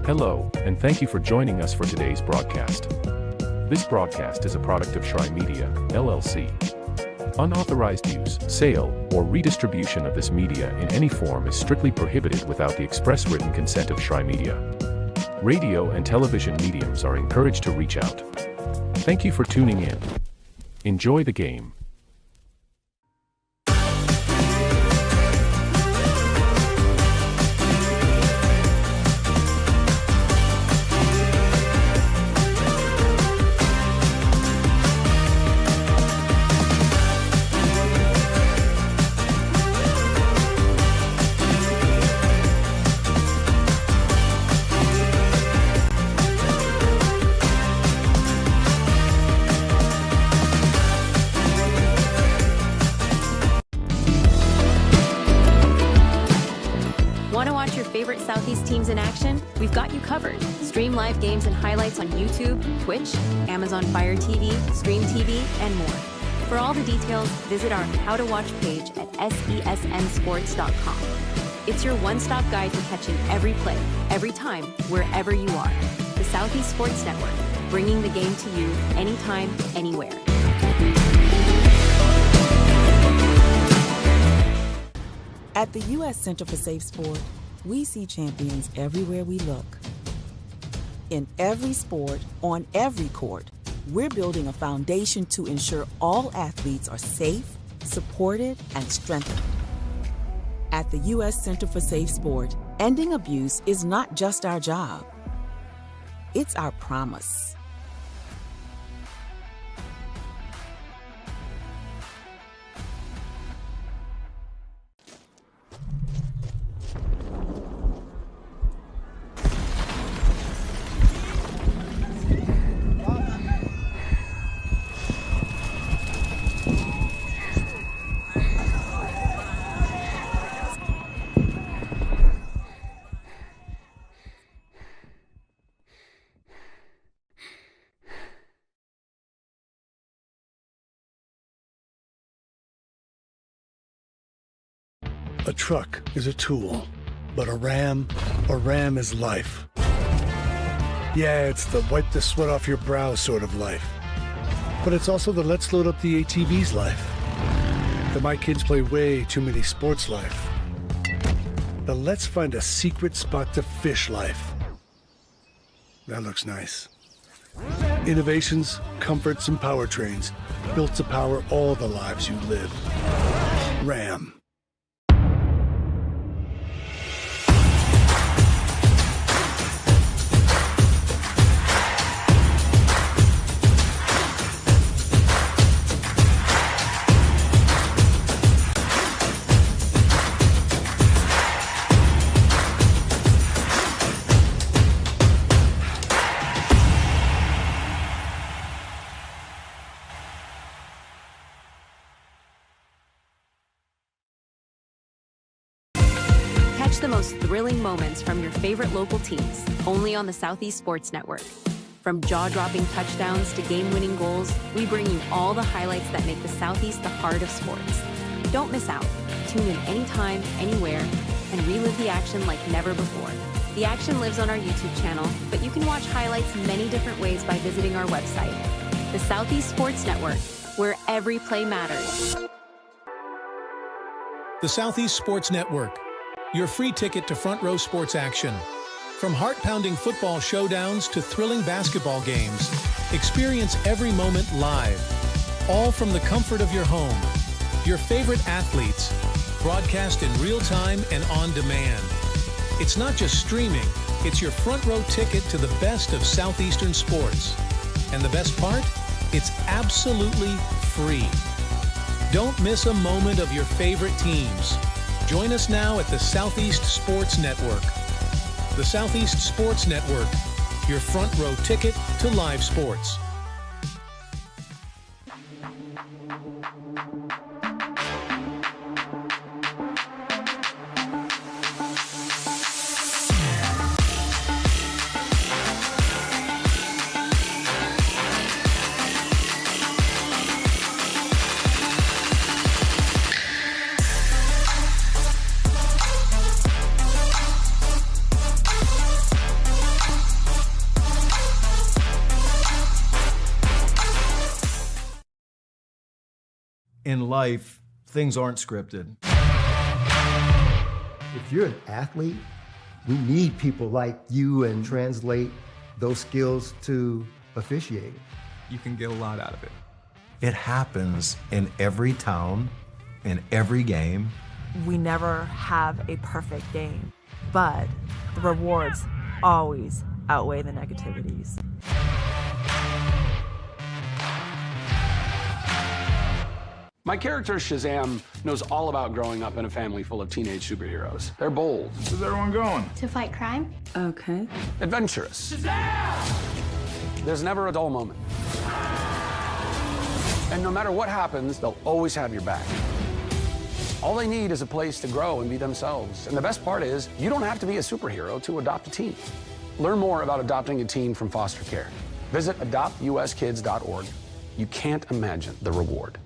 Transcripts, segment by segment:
Hello, and thank you for joining us for today's broadcast. This broadcast is a product of Shry Media, LLC. Unauthorized use, sale, or redistribution of this media in any form is strictly prohibited without the express written consent of Shry Media. Radio and television mediums are encouraged to reach out. Thank you for tuning in. Enjoy the game. Want to watch your favorite Southeast teams in action? We've got you covered. Stream live games and highlights on YouTube, Twitch, Amazon Fire TV, Stream TV, and more. For all the details, visit our How to Watch page at sesnsports.com. It's your one-stop guide to catching every play, every time, wherever you are. The Southeast Sports Network, bringing the game to you anytime, anywhere. At the U.S. Center for Safe Sport, we see champions everywhere we look. In every sport, on every court, we're building a foundation to ensure all athletes are safe, supported, and strengthened. At the U.S. Center for Safe Sport, ending abuse is not just our job. It's our promise. A truck is a tool, but a ram is life. Yeah, it's the wipe the sweat off your brow sort of life. But it's also the let's load up the ATV's life. The my kids play way too many sports life. The let's find a secret spot to fish life. That looks nice. Innovations, comforts, and powertrains built to power all the lives you live. Ram. Catch the most thrilling moments from your favorite local teams, only on the Southeast Sports Network. From jaw-dropping touchdowns to game-winning goals, we bring you all the highlights that make the Southeast the heart of sports. Don't miss out. Tune in anytime, anywhere, and relive the action like never before. The action lives on our YouTube channel, but you can watch highlights many different ways by visiting our website. The Southeast Sports Network, where every play matters. The Southeast Sports Network, your free ticket to front row sports action. From heart-pounding football showdowns to thrilling basketball games, experience every moment live, all from the comfort of your home. Your favorite athletes, broadcast in real time and on demand. It's not just streaming, it's your front row ticket to the best of Southeastern sports. And the best part? It's absolutely free. Don't miss a moment of your favorite teams. Join us now at the Southeast Sports Network. The Southeast Sports Network, your front row ticket to live sports. in life, things aren't scripted. If you're an athlete, we need people like you and translate those skills to officiating. You can get a lot out of it. It happens in every town, in every game. We never have a perfect game, but the rewards always outweigh the negativities. My character, Shazam, knows all about growing up in a family full of teenage superheroes. They're bold. Where's everyone going? To fight crime. Okay. Adventurous. Shazam! There's never a dull moment. And no matter what happens, they'll always have your back. All they need is a place to grow and be themselves. And the best part is, you don't have to be a superhero to adopt a teen. Learn more about adopting a teen from foster care. Visit adoptuskids.org. You can't imagine the reward.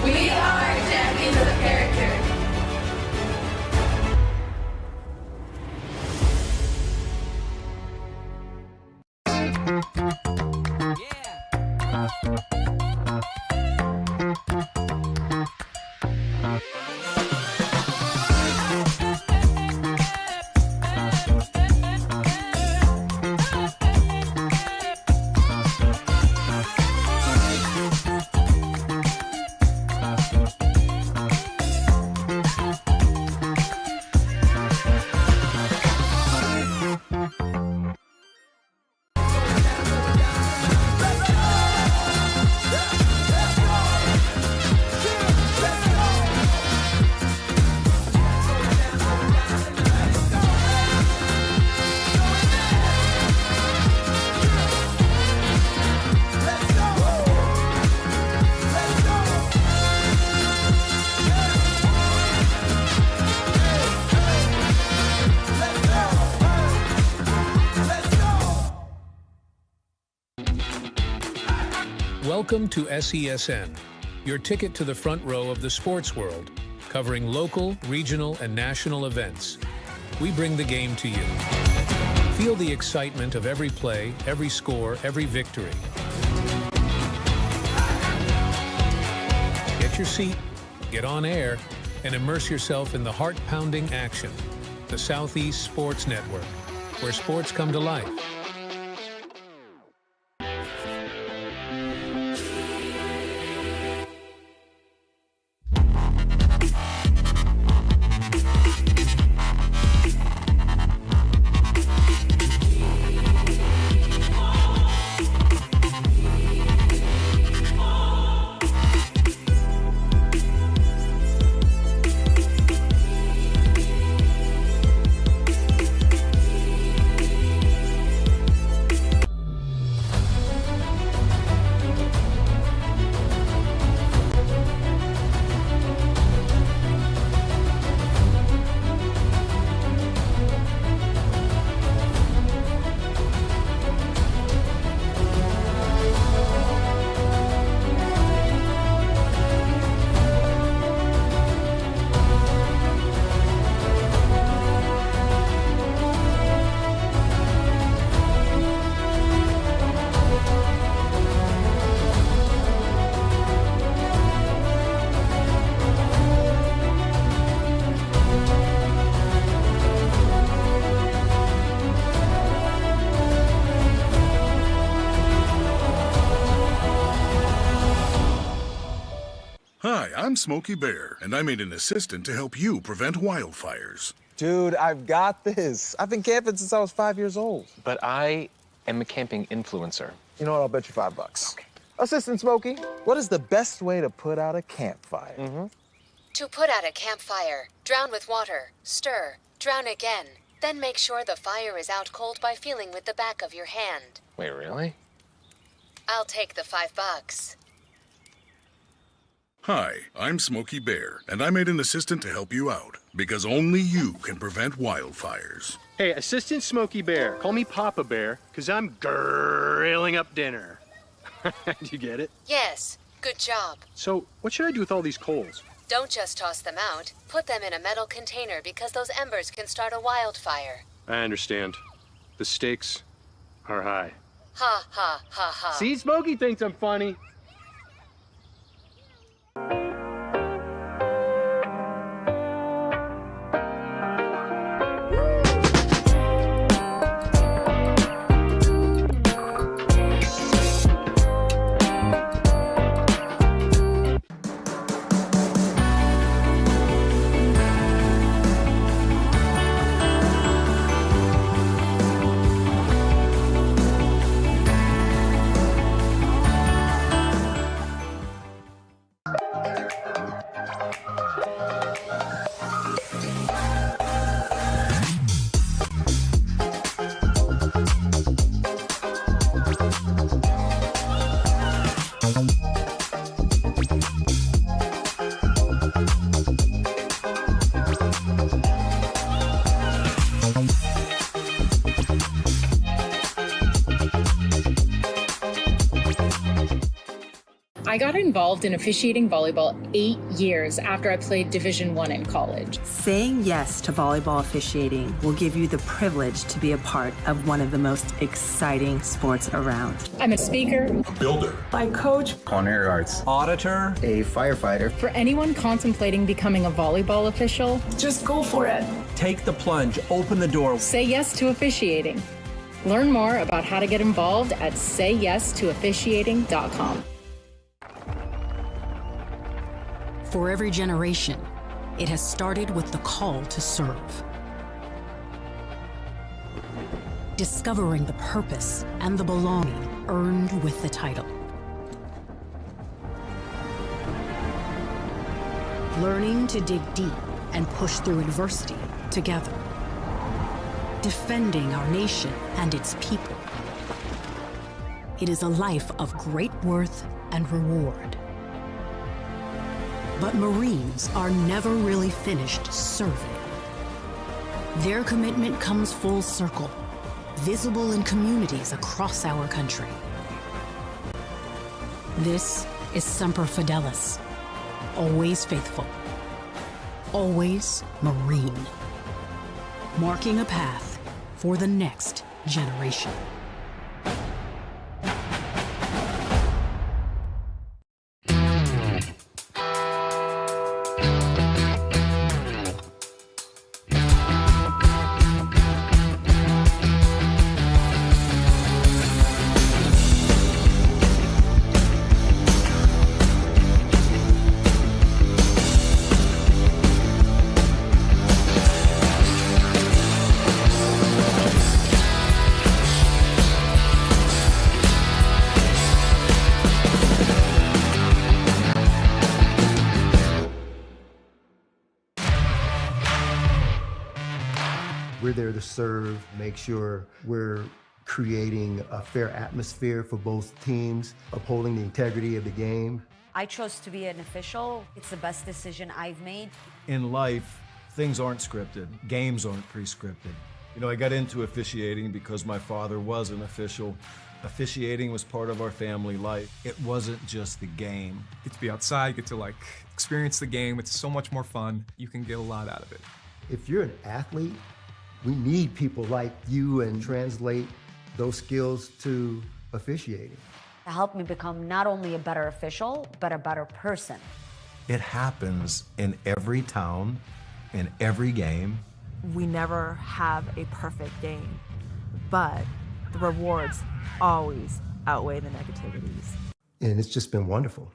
We are champions of character. Welcome to SESN, your ticket to the front row of the sports world, covering local, regional, and national events. We bring the game to you. Feel the excitement of every play, every score, every victory. Get your seat, get on air, and immerse yourself in the heart-pounding action. The Southeast Sports Network, where sports come to life. Hi, I'm Smokey Bear, and I made an assistant to help you prevent wildfires. Dude, I've got this. I've been camping since I was 5 years old. But I am a camping influencer. You know what? I'll bet you $5. Okay. Assistant Smokey, what is the best way to put out a campfire? To put out a campfire, drown with water, stir, drown again. Then make sure the fire is out cold by feeling with the back of your hand. Wait, really? I'll take the $5. Hi, I'm Smokey Bear, and I made an assistant to help you out, because only you can prevent wildfires. Hey, Assistant Smokey Bear. Call me Papa Bear, because I'm grilling up dinner. Do you get it? Yes, good job. So, what should I do with all these coals? Don't just toss them out. Put them in a metal container because those embers can start a wildfire. I understand. The stakes are high. Ha, ha, ha, ha. See, Smokey thinks I'm funny. I got involved in officiating volleyball 8 years after I played Division I in college. Saying yes to volleyball officiating will give you the privilege to be a part of one of the most exciting sports around. I'm a speaker, A builder. I coach, culinary arts, auditor, a firefighter. For anyone contemplating becoming a volleyball official, just go for it. take the plunge, open the door. Say yes to officiating. Learn more about how to get involved at sayyes2officiating.com. For every generation, it has started with the call to serve. Discovering the purpose and the belonging earned with the title. Learning to dig deep and push through adversity together. Defending our nation and its people. It is a life of great worth and reward. But Marines are never really finished serving. Their commitment comes full circle, visible in communities across our country. This is Semper Fidelis, always faithful, always Marine, marking a path for the next generation. We're there to serve, make sure we're creating a fair atmosphere for both teams, upholding the integrity of the game. I chose to be an official. It's the best decision I've made. In life, things aren't scripted. Games aren't pre-scripted. You know, I got into officiating because my father was an official. Officiating was part of our family life. It wasn't just the game. Get to be outside, get to experience the game. It's so much more fun. You can get a lot out of it. If you're an athlete, we need people like you and translate those skills to officiating. It helped me become not only a better official, but a better person. It happens in every town, in every game. We never have a perfect game, but the rewards always outweigh the negativities. And it's just been wonderful.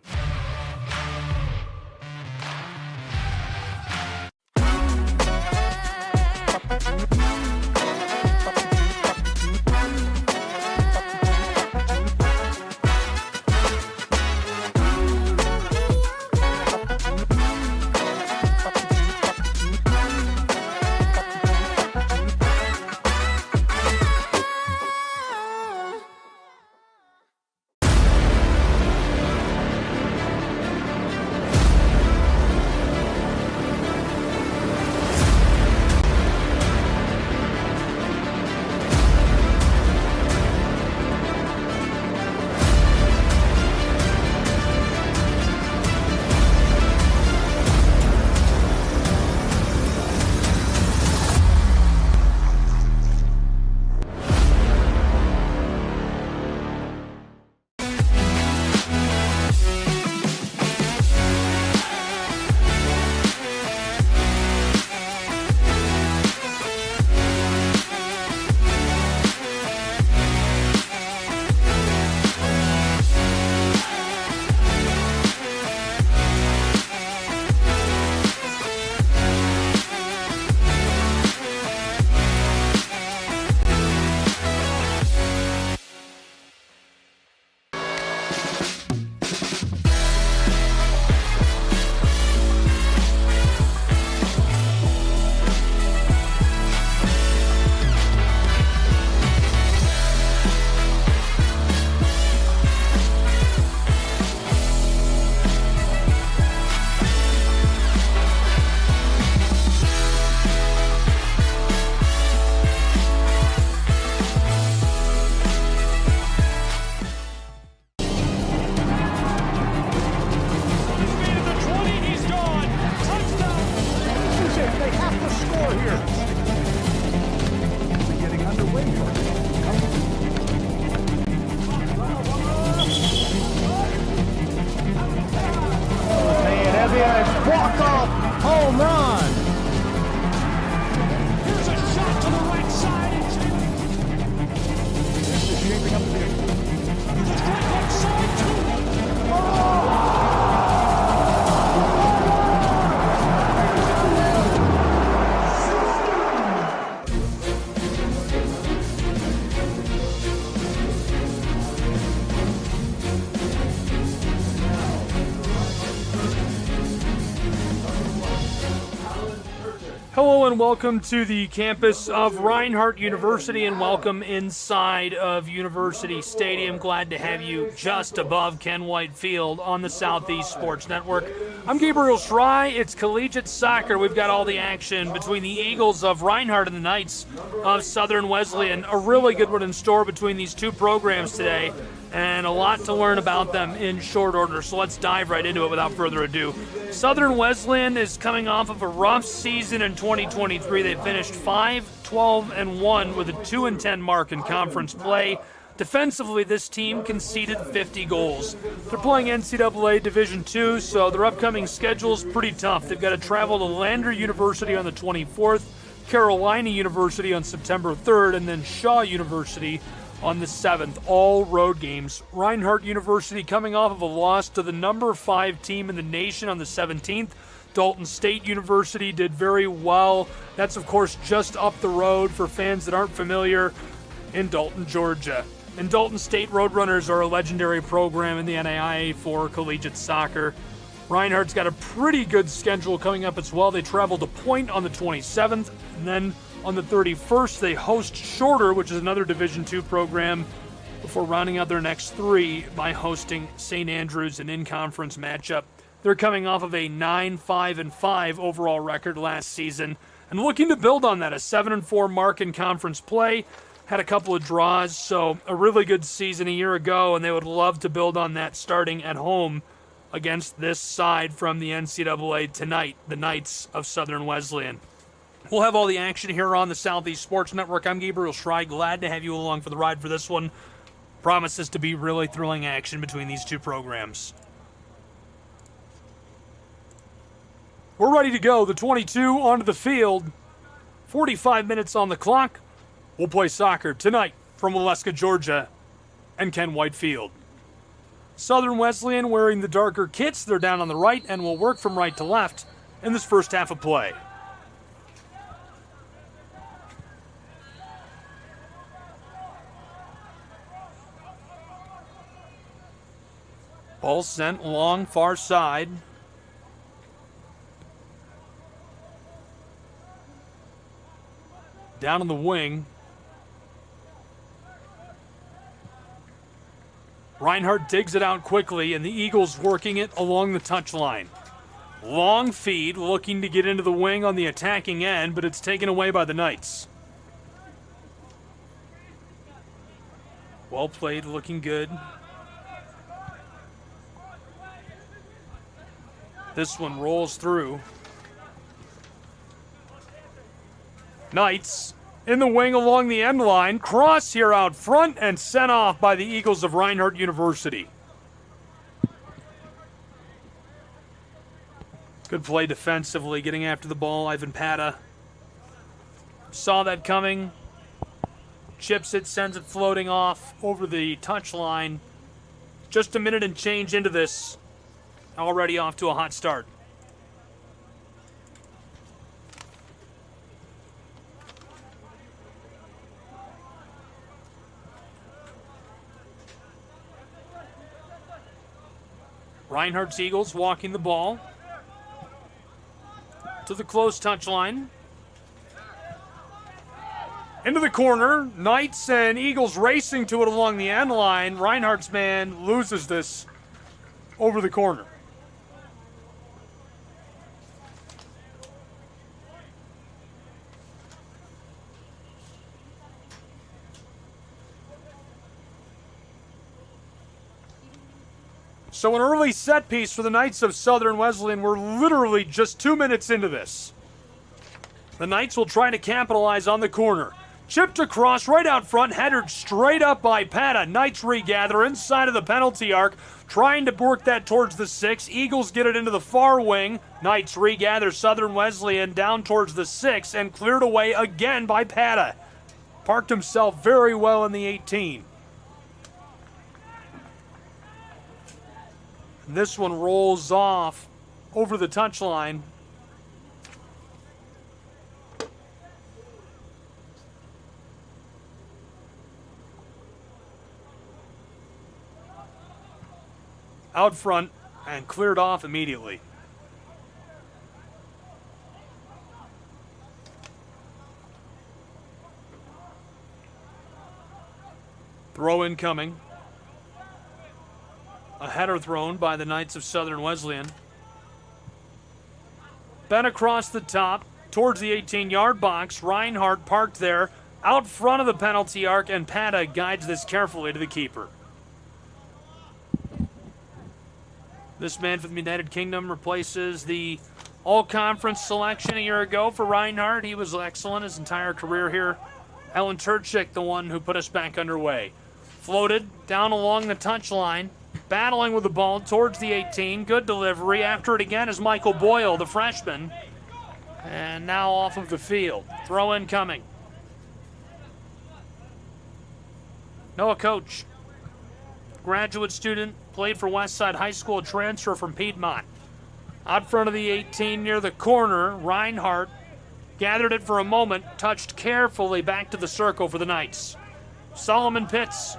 Hello and welcome to the campus of Reinhardt University and welcome inside of University Stadium. Glad to have you just above Ken White Field on the Southeast Sports Network. I'm Gabriel Schrei. It's collegiate soccer. We've got all the action between the Eagles of Reinhardt and the Knights of Southern Wesleyan. A really good one in store between these two programs today, and a lot to learn about them in short order. So let's dive right into it without further ado. Southern Wesleyan is coming off of a rough season in 2023. They finished 5-12-1 with a 2-10 mark in conference play. Defensively, this team conceded 50 goals. They're playing NCAA Division II, so their upcoming schedule is pretty tough. They've got to travel to Lander University on the 24th, Carolina University on September 3rd, and then Shaw University on the 7th, all road games. Reinhardt University coming off of a loss to the number 5 team in the nation on the 17th. Dalton State University did very well. That's, of course, just up the road for fans that aren't familiar in Dalton, Georgia. And Dalton State Roadrunners are a legendary program in the NAIA for collegiate soccer. Reinhardt's got a pretty good schedule coming up as well. They travel to Point on the 27th, and then on the 31st, they host Shorter, which is another Division II program, before rounding out their next 3 by hosting St. Andrews, an in-conference matchup. They're coming off of a 9-5-5 overall record last season and looking to build on that, a 7-4 mark in conference play. Had a couple of draws, so a really good season a year ago, and they would love to build on that starting at home against this side from the NCAA tonight, the Knights of Southern Wesleyan. We'll have all the action here on the Southeast Sports Network. I'm Gabriel Schrei. Glad to have you along for the ride for this one. Promises to be really thrilling action between these two programs. We're ready to go. The 22 onto the field. 45 minutes on the clock. We'll play soccer tonight from Waleska, Georgia, and Ken White Field. Southern Wesleyan wearing the darker kits. They're down on the right and will work from right to left in this first half of play. Ball sent long, far side. Down on the wing. Reinhardt digs it out quickly, and the Eagles working it along the touchline. Long feed, looking to get into the wing on the attacking end, but it's taken away by the Knights. Well played, looking good. This one rolls through. Knights in the wing along the end line. Cross here out front and sent off by the Eagles of Reinhardt University. Good play defensively, getting after the ball. Ivan Pata saw that coming. Chips it, sends it floating off over the touchline. Just a minute and change into this. Already off to a hot start. Reinhardt's Eagles walking the ball to the close touchline. Into the corner. Knights and Eagles racing to it along the end line. Reinhardt's man loses this over the corner. So an early set piece for the Knights of Southern Wesleyan. We're literally just 2 minutes into this. The Knights will try to capitalize on the corner. Chipped across right out front, headed straight up by Pata. Knights regather inside of the penalty arc, trying to work that towards the 6. Eagles get it into the far wing. Knights regather Southern Wesleyan down towards the 6 and cleared away again by Pata. Parked himself very well in the 18. This one rolls off over the touchline. Out front and cleared off immediately. Throw incoming. A header thrown by the Knights of Southern Wesleyan. Bent across the top towards the 18-yard box. Reinhardt parked there out front of the penalty arc, and Pata guides this carefully to the keeper. This man from the United Kingdom replaces the all-conference selection a year ago for Reinhardt. He was excellent his entire career here. Alan Turchik, the one who put us back underway. Floated down along the touchline, battling with the ball towards the 18. Good delivery. After it again is Michael Boyle, the freshman. And now off of the field. Throw incoming. Noah Coach, graduate student, played for Westside High School, transfer from Piedmont. Out front of the 18 near the corner, Reinhardt gathered it for a moment, touched carefully back to the circle for the Knights. Solomon Pitts.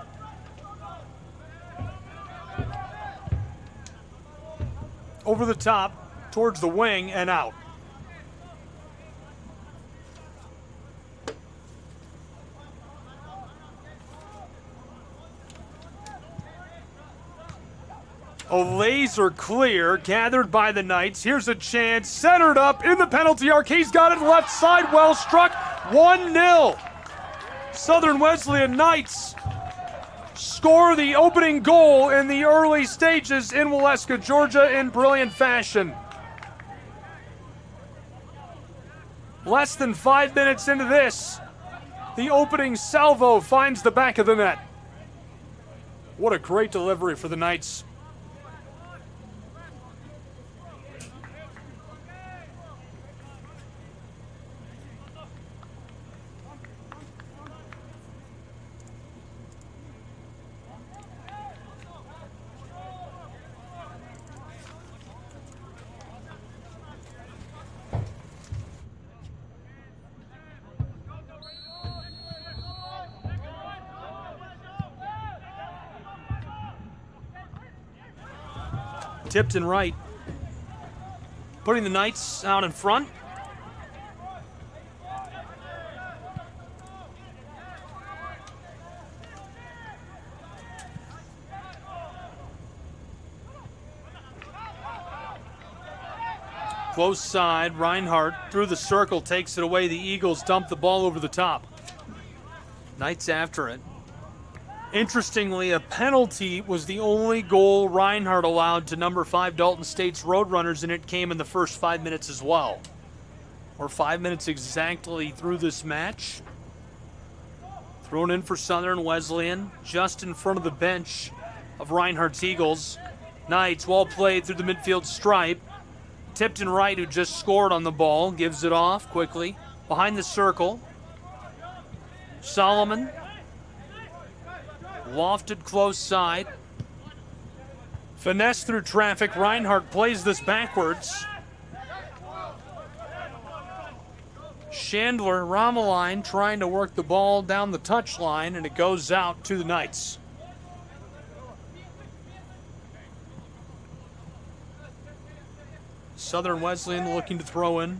Over the top, towards the wing, and out. A laser clear gathered by the Knights. Here's a chance, centered up in the penalty arc. He's got it left side, well struck. 1-0. Southern Wesleyan Knights score the opening goal in the early stages in Waleska, Georgia in brilliant fashion. Less than 5 minutes into this, the opening salvo finds the back of the net. What a great delivery for the Knights. Tipton right, putting the Knights out in front. Close side, Reinhardt through the circle, takes it away. The Eagles dump the ball over the top. Knights after it. Interestingly, a penalty was the only goal Reinhardt allowed to number 5 Dalton State's Roadrunners, and it came in the first 5 minutes as well. We're 5 minutes exactly through this match. Thrown in for Southern Wesleyan, just in front of the bench of Reinhardt's Eagles. Knights, well played through the midfield stripe. Tipton Wright, who just scored on the ball, gives it off quickly. Behind the circle, Solomon. Lofted close side. Finesse through traffic. Reinhardt plays this backwards. Chandler, Romeline trying to work the ball down the touchline, and it goes out to the Knights. Southern Wesleyan looking to throw in.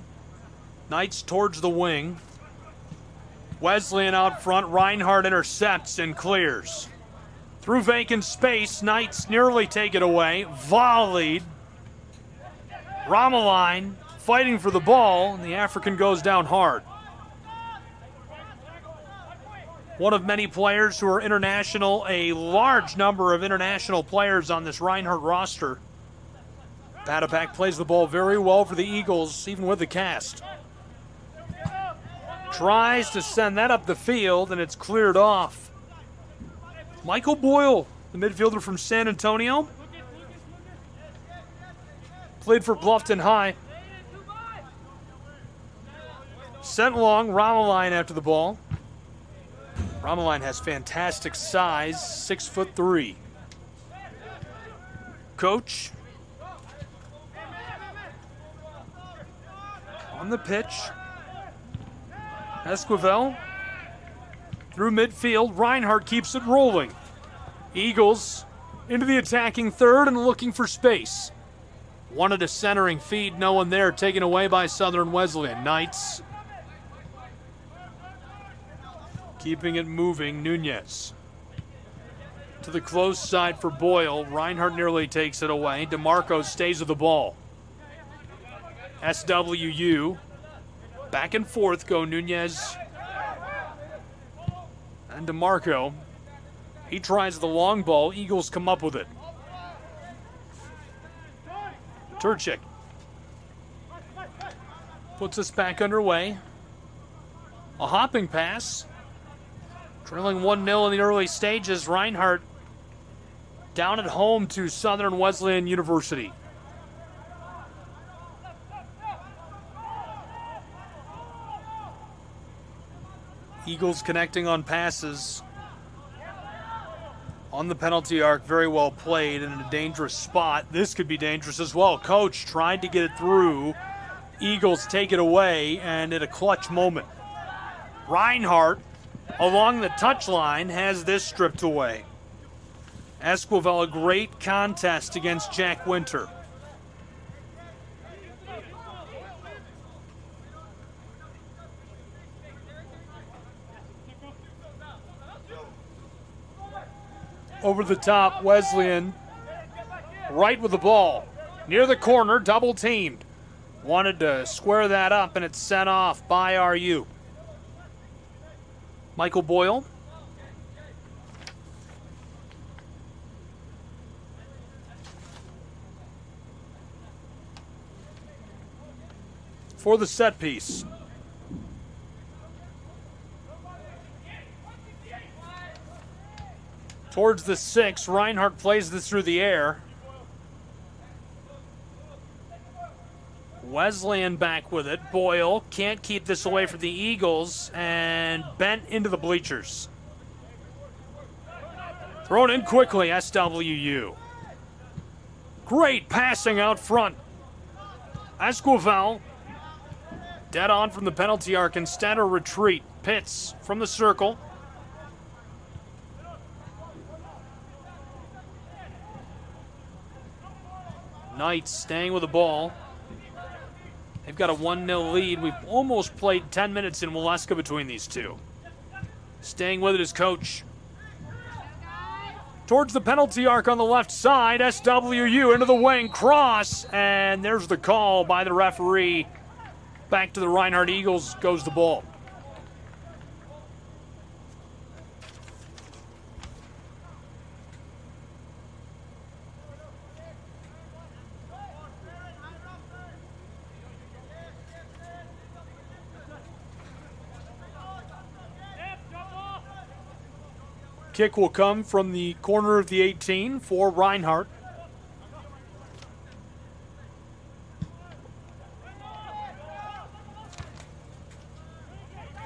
Knights towards the wing. Wesleyan out front. Reinhardt intercepts and clears. Through vacant space, Knights nearly take it away. Volleyed. Romeline fighting for the ball, and the African goes down hard. One of many players who are international, a large number of international players on this Reinhardt roster. Batapak plays the ball very well for the Eagles, even with the cast. Tries to send that up the field, and it's cleared off. Michael Boyle, the midfielder from San Antonio. Played for Bluffton High. Sent long, Romeline after the ball. Romeline has fantastic size, 6'3". Coach on the pitch. Esquivel through midfield. Reinhardt keeps it rolling. Eagles into the attacking third and looking for space. Wanted a centering feed, no one there, taken away by Southern Wesleyan. Knights keeping it moving. Nunez. To the close side for Boyle. Reinhardt nearly takes it away. DeMarco stays with the ball. SWU. Back and forth go Nunez and DeMarco. He tries the long ball. Eagles come up with it. Turchik puts us back underway. A hopping pass. Trailing 1-0 in the early stages. Reinhardt down at home to Southern Wesleyan University. Eagles connecting on passes. On the penalty arc, very well played and in a dangerous spot. This could be dangerous as well. Coach tried to get it through. Eagles take it away, and at a clutch moment, Reinhardt, along the touchline, has this stripped away. Esquivel, a great contest against Jack Winter. Over the top, Wesleyan, right with the ball. Near the corner, double teamed. Wanted to square that up, and it's sent off by RU. Michael Boyle. For the set piece. Towards the 6, Reinhardt plays this through the air. Wesleyan back with it. Boyle can't keep this away from the Eagles and bent into the bleachers. Thrown in quickly, SWU. Great passing out front. Esquivel dead on from the penalty arc. Instead, a retreat. Pitts from the circle. Knights staying with the ball. They've got a 1-0 lead. We've almost played 10 minutes in Waleska between these two. Staying with it is Coach. Towards the penalty arc on the left side. SWU into the wing. Cross. And there's the call by the referee. Back to the Reinhardt Eagles goes the ball. Kick will come from the corner of the 18 for Reinhardt.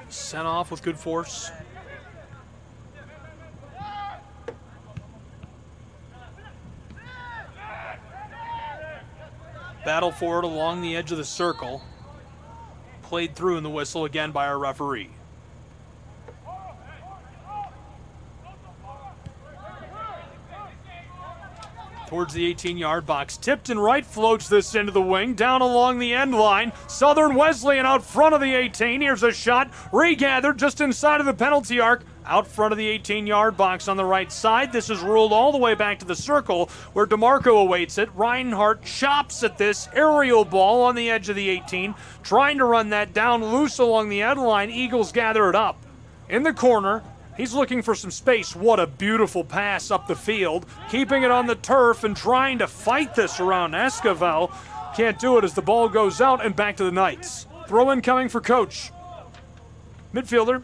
Sent off with good force. Battle for it along the edge of the circle. Played through in the whistle again by our referee. Towards the 18-yard box. Tipton right floats this into the wing. Down along the end line. Southern Wesleyan out front of the 18. Here's a shot. Regathered just inside of the penalty arc. Out front of the 18-yard box on the right side. This is ruled all the way back to the circle where DeMarco awaits it. Reinhardt chops at this aerial ball on the edge of the 18. Trying to run that down loose along the end line. Eagles gather it up. In the corner. He's looking for some space. What a beautiful pass up the field. Keeping it on the turf and trying to fight this around Esquivel. Can't do it as the ball goes out and back to the Knights. Throw in coming for Coach. Midfielder.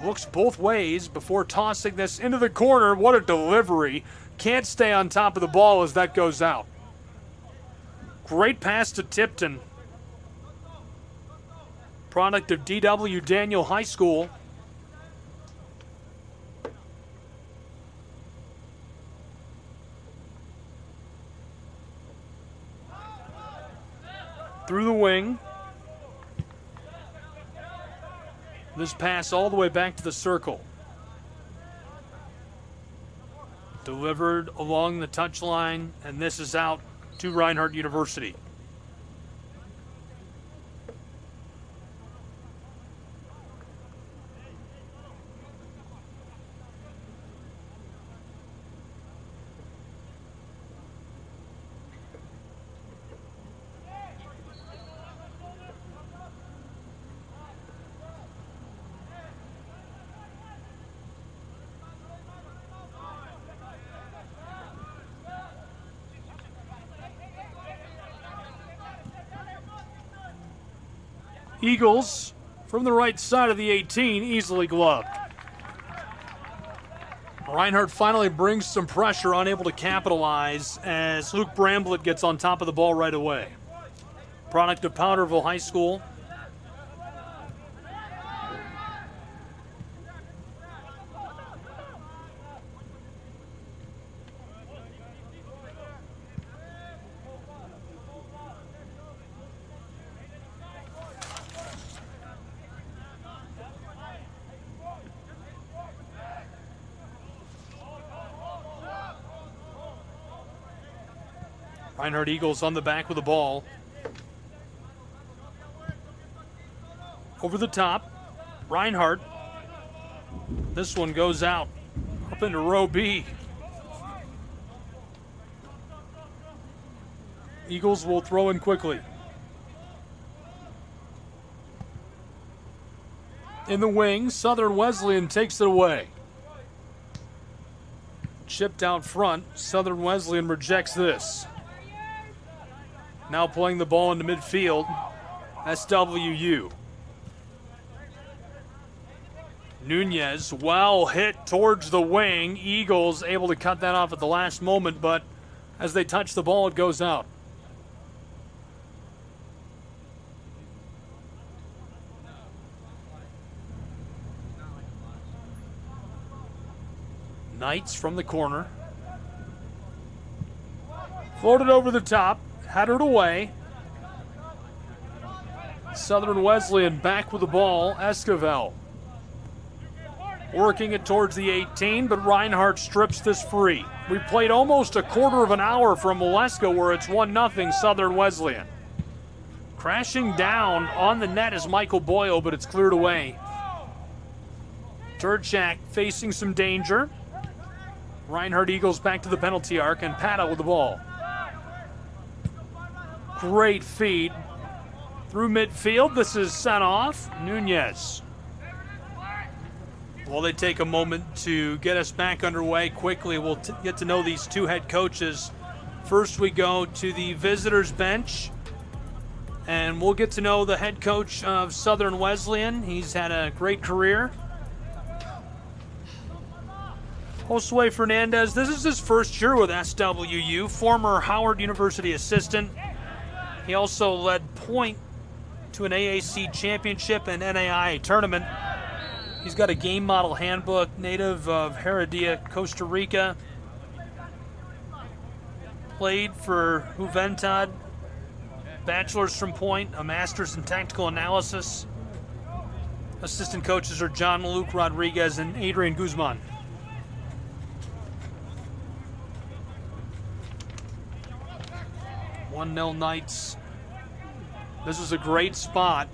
Looks both ways before tossing this into the corner. What a delivery. Can't stay on top of the ball as that goes out. Great pass to Tipton. Product of D.W. Daniel High School. Through the wing. This pass all the way back to the circle. Delivered along the touchline, and this is out to Reinhardt University. Eagles from the right side of the 18, easily gloved. Reinhardt finally brings some pressure, unable to capitalize as Luke Bramblett gets on top of the ball right away. Product of Powderville High School. Reinhardt Eagles on the back with the ball. Over the top, Reinhardt. This one goes out, up into row B. Eagles will throw in quickly. In the wing, Southern Wesleyan takes it away. Chipped out front, Southern Wesleyan rejects this. Now playing the ball into midfield, SWU. Nunez, well hit towards the wing. Eagles able to cut that off at the last moment, but as they touch the ball, it goes out. Knights from the corner. Floated over the top. Headed away. Southern Wesleyan back with the ball. Esquivel working it towards the 18, but Reinhardt strips this free. We played almost a quarter of an hour from Molesca where it's 1-0 Southern Wesleyan. Crashing down on the net is Michael Boyle, but it's cleared away. Turchak facing some danger. Reinhardt Eagles back to the penalty arc, and Pata with the ball. Great feed through midfield. This is sent off. Nunez. Well, they take a moment to get us back underway quickly. We'll get to know these two head coaches. First, we go to the visitors' bench, and we'll get to know the head coach of Southern Wesleyan. He's had a great career. Josue Fernandez, this is his first year with SWU, former Howard University assistant. He also led point to an AAC championship and NAIA tournament. He's got a game model handbook, native of Heredia, Costa Rica. Played for Juventud, bachelor's from point, a master's in tactical analysis. Assistant coaches are John Luke Rodriguez and Adrian Guzman. One-0 Knights. This is a great spot.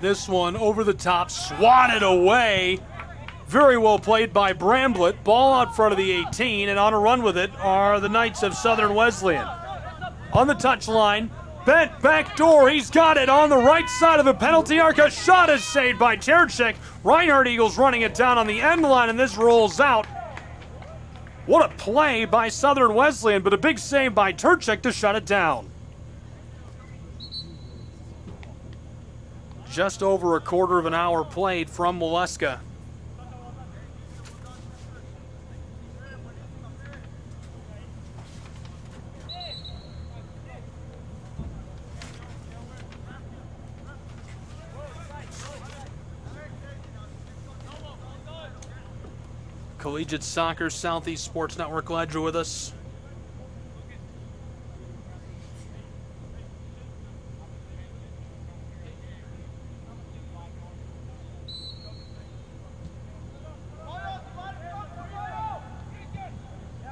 This one over the top, swatted away. Very well played by Bramblett. Ball out front of the 18, and on a run with it are the Knights of Southern Wesleyan. On the touchline, bent back door. He's got it on the right side of the penalty arc. A shot is saved by Terchik. Reinhardt Eagles running it down on the end line, and this rolls out. What a play by Southern Wesleyan, but a big save by Terchik to shut it down. Just over a quarter of an hour played from Molesca. Collegiate Soccer, Southeast Sports Network, glad you're with us.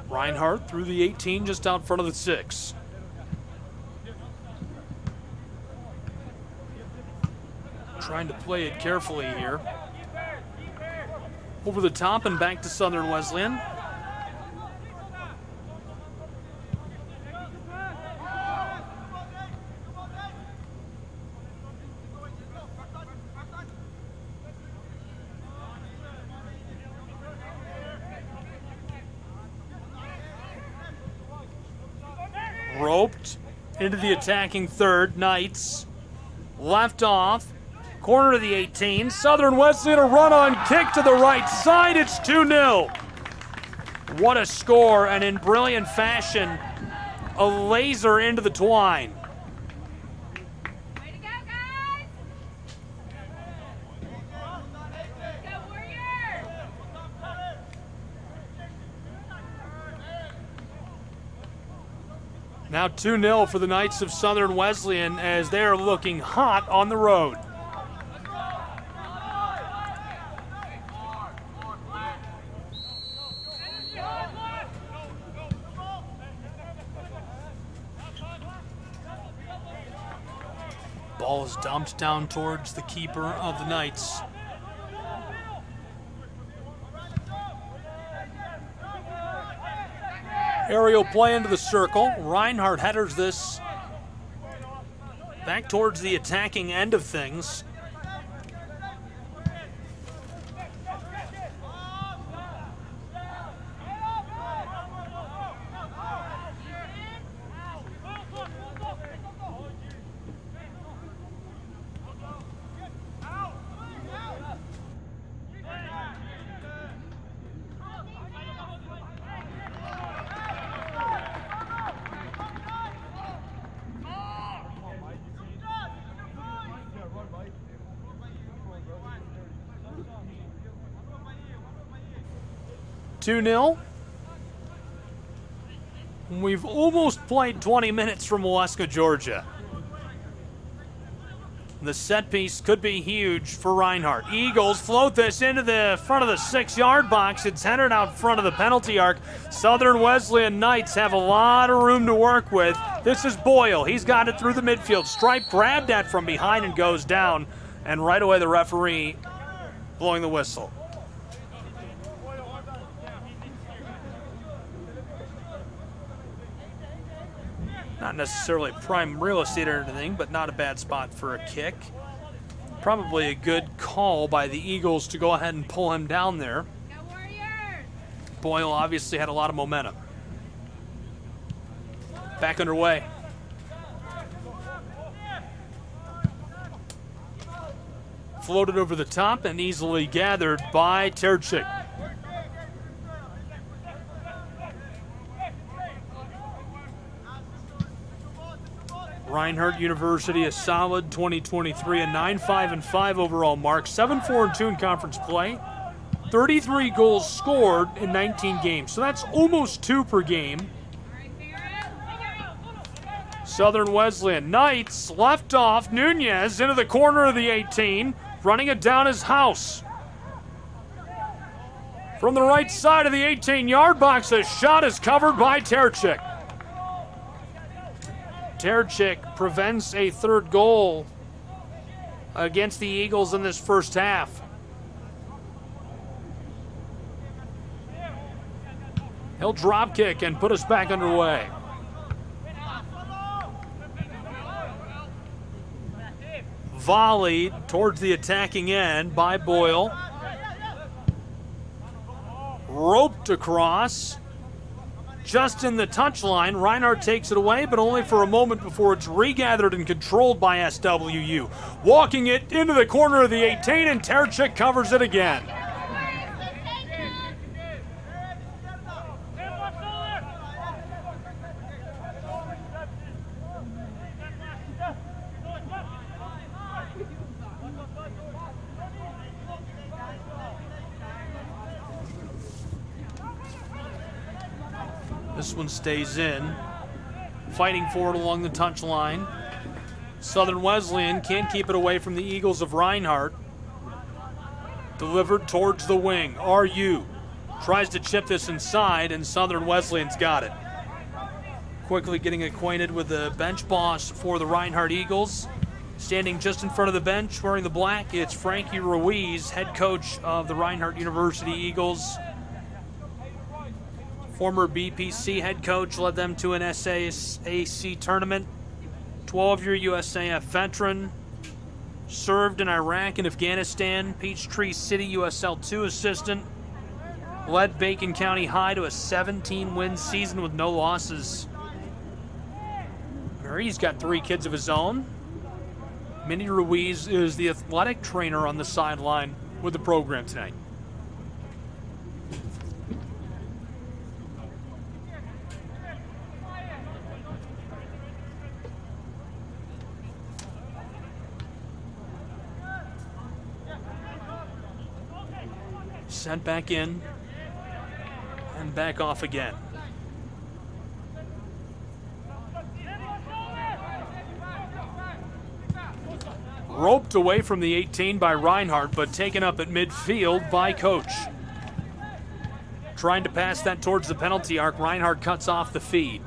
Reinhardt through the 18, just out front of the 6. Trying to play it carefully here. Over the top and back to Southern Wesleyan. roped into the attacking third. Knights left off. Corner of the 18. Southern Wesleyan a run-on kick to the right side. It's 2-0. What a score, and in brilliant fashion, a laser into the twine. Now 2-0 for the Knights of Southern Wesleyan as they're looking hot on the road. Ball is dumped down towards the keeper of the Knights. Aerial play into the circle. Reinhardt headers this back towards the attacking end of things. $2-0. We've almost played 20 minutes from Waleska, Georgia. The set piece could be huge for Reinhardt. Eagles float this into the front of the 6-yard box. It's headed out front of the penalty arc. Southern Wesleyan Knights have a lot of room to work with. This is Boyle. He's got it through the midfield. Stripe grabbed that from behind and goes down. And right away the referee blowing the whistle. Not necessarily prime real estate or anything, but not a bad spot for a kick. Probably a good call by the Eagles to go ahead and pull him down there. Boyle obviously had a lot of momentum. Back underway. Floated over the top and easily gathered by Terchik. Reinhardt University, a solid 2023, a 9-5-5 overall mark, 7-4-2 in conference play, 33 goals scored in 19 games. So that's almost 2 per game. Southern Wesleyan Knights left off. Nunez into the corner of the 18, running it down his house. From the right side of the 18-yard box, a shot is covered by Terchik. Terchik prevents a third goal against the Eagles in this first half. He'll drop kick and put us back underway. Volleyed towards the attacking end by Boyle. Roped across. Just in the touchline, Reinhardt takes it away, but only for a moment before it's regathered and controlled by SWU. Walking it into the corner of the 18, and Terchik covers it again. This one stays in. Fighting for it along the touchline. Southern Wesleyan can't keep it away from the Eagles of Reinhardt. Delivered towards the wing. RU tries to chip this inside, and Southern Wesleyan's got it. Quickly getting acquainted with the bench boss for the Reinhardt Eagles. Standing just in front of the bench wearing the black, it's Frankie Ruiz, head coach of the Reinhardt University Eagles. Former BPC head coach, led them to an SAC tournament. 12-year USAF veteran. Served in Iraq and Afghanistan. Peachtree City USL 2 assistant. Led Bacon County High to a 17-win season with no losses. He's got 3 kids of his own. Minnie Ruiz is the athletic trainer on the sideline with the program tonight. Sent back in and back off again. Roped away from the 18 by Reinhardt, but taken up at midfield by Coach. Trying to pass that towards the penalty arc, Reinhardt cuts off the feed.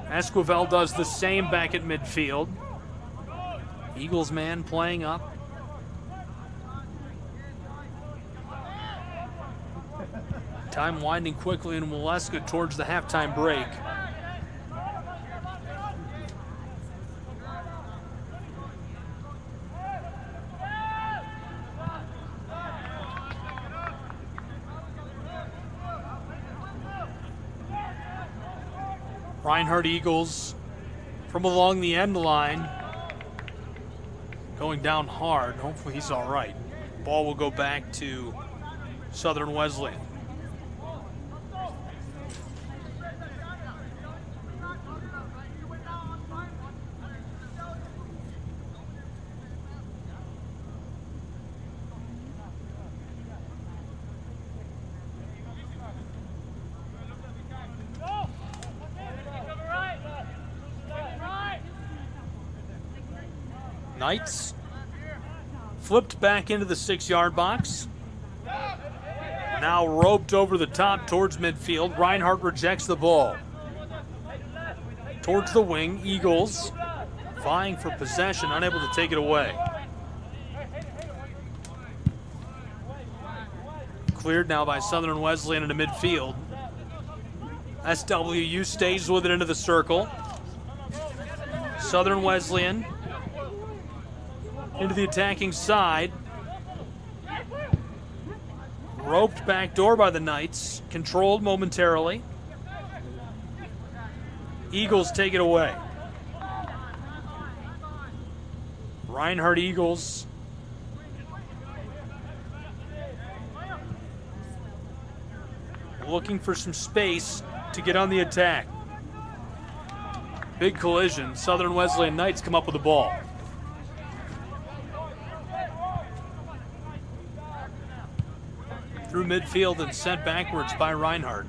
Esquivel does the same back at midfield. Eagles man playing up. Time winding quickly in Waleska towards the halftime break. Reinhardt Eagles from along the end line. Going down hard. Hopefully he's all right. Ball will go back to Southern Wesleyan. Knights flipped back into the 6-yard box. Now roped over the top towards midfield. Reinhardt rejects the ball. Towards the wing, Eagles vying for possession, unable to take it away. Cleared now by Southern Wesleyan into midfield. SWU stays with it into the circle. Southern Wesleyan into the attacking side. Roped back door by the Knights. Controlled momentarily. Eagles take it away. Reinhardt Eagles looking for some space to get on the attack. Big collision. Southern Wesleyan Knights come up with the ball. Through midfield and sent backwards by Reinhardt.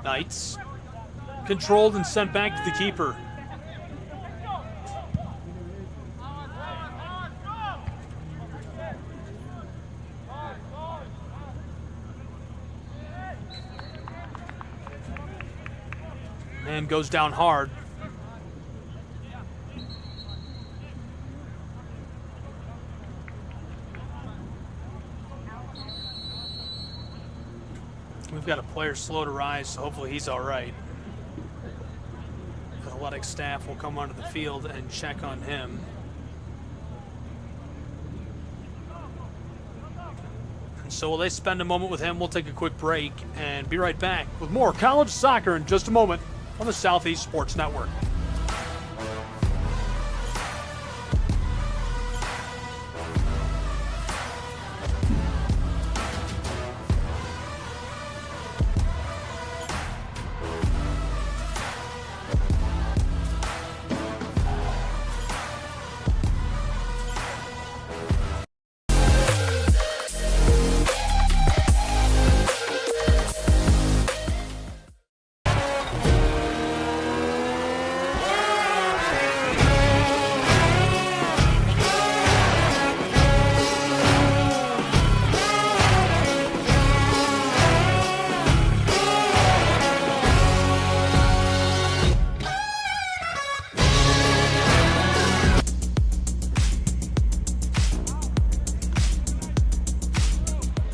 Knights controlled and sent back to the keeper. And goes down hard. We've got a player slow to rise, so hopefully he's all right. The athletic staff will come onto the field and check on him. And so while they spend a moment with him, we'll take a quick break and be right back with more college soccer in just a moment on the Southeast Sports Network.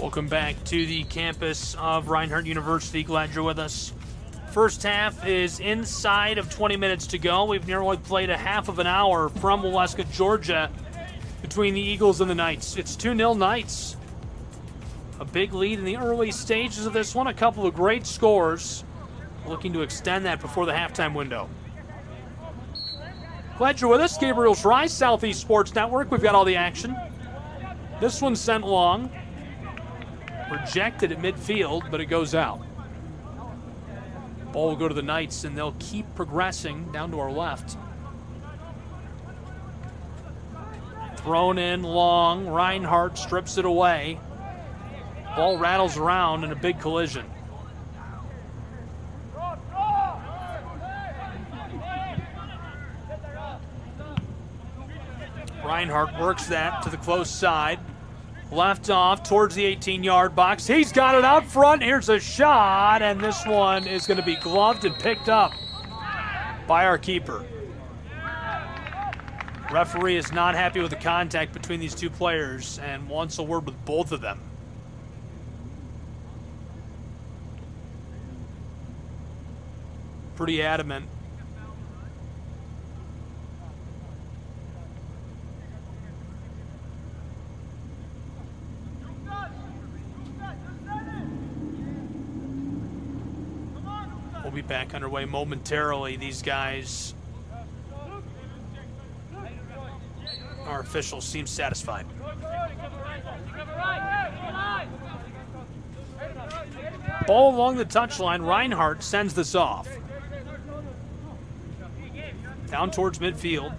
Welcome back to the campus of Reinhardt University. Glad you're with us First half is inside of 20 minutes to go. We've nearly played a half of an hour from Wesleyan, Georgia, between the Eagles and the Knights. It's 2-0 Knights. A big lead in the early stages of this one. A couple of great scores. Looking to extend that before the halftime window. Glad you're with us. Gabriel Schry, Southeast Sports Network. We've got all the action. This one's sent long. Rejected at midfield, but it goes out. Ball will go to the Knights, and they'll keep progressing down to our left. Thrown in long. Reinhardt strips it away. Ball rattles around in a big collision. Reinhardt works that to the close side. Left off towards the 18-yard box. He's got it out front. Here's a shot, and this one is going to be gloved and picked up by our keeper. Referee is not happy with the contact between these two players and wants a word with both of them. Pretty adamant. We'll be back underway momentarily. These guys, our officials, seem satisfied. Ball along the touchline. Reinhardt sends this off. Down towards midfield.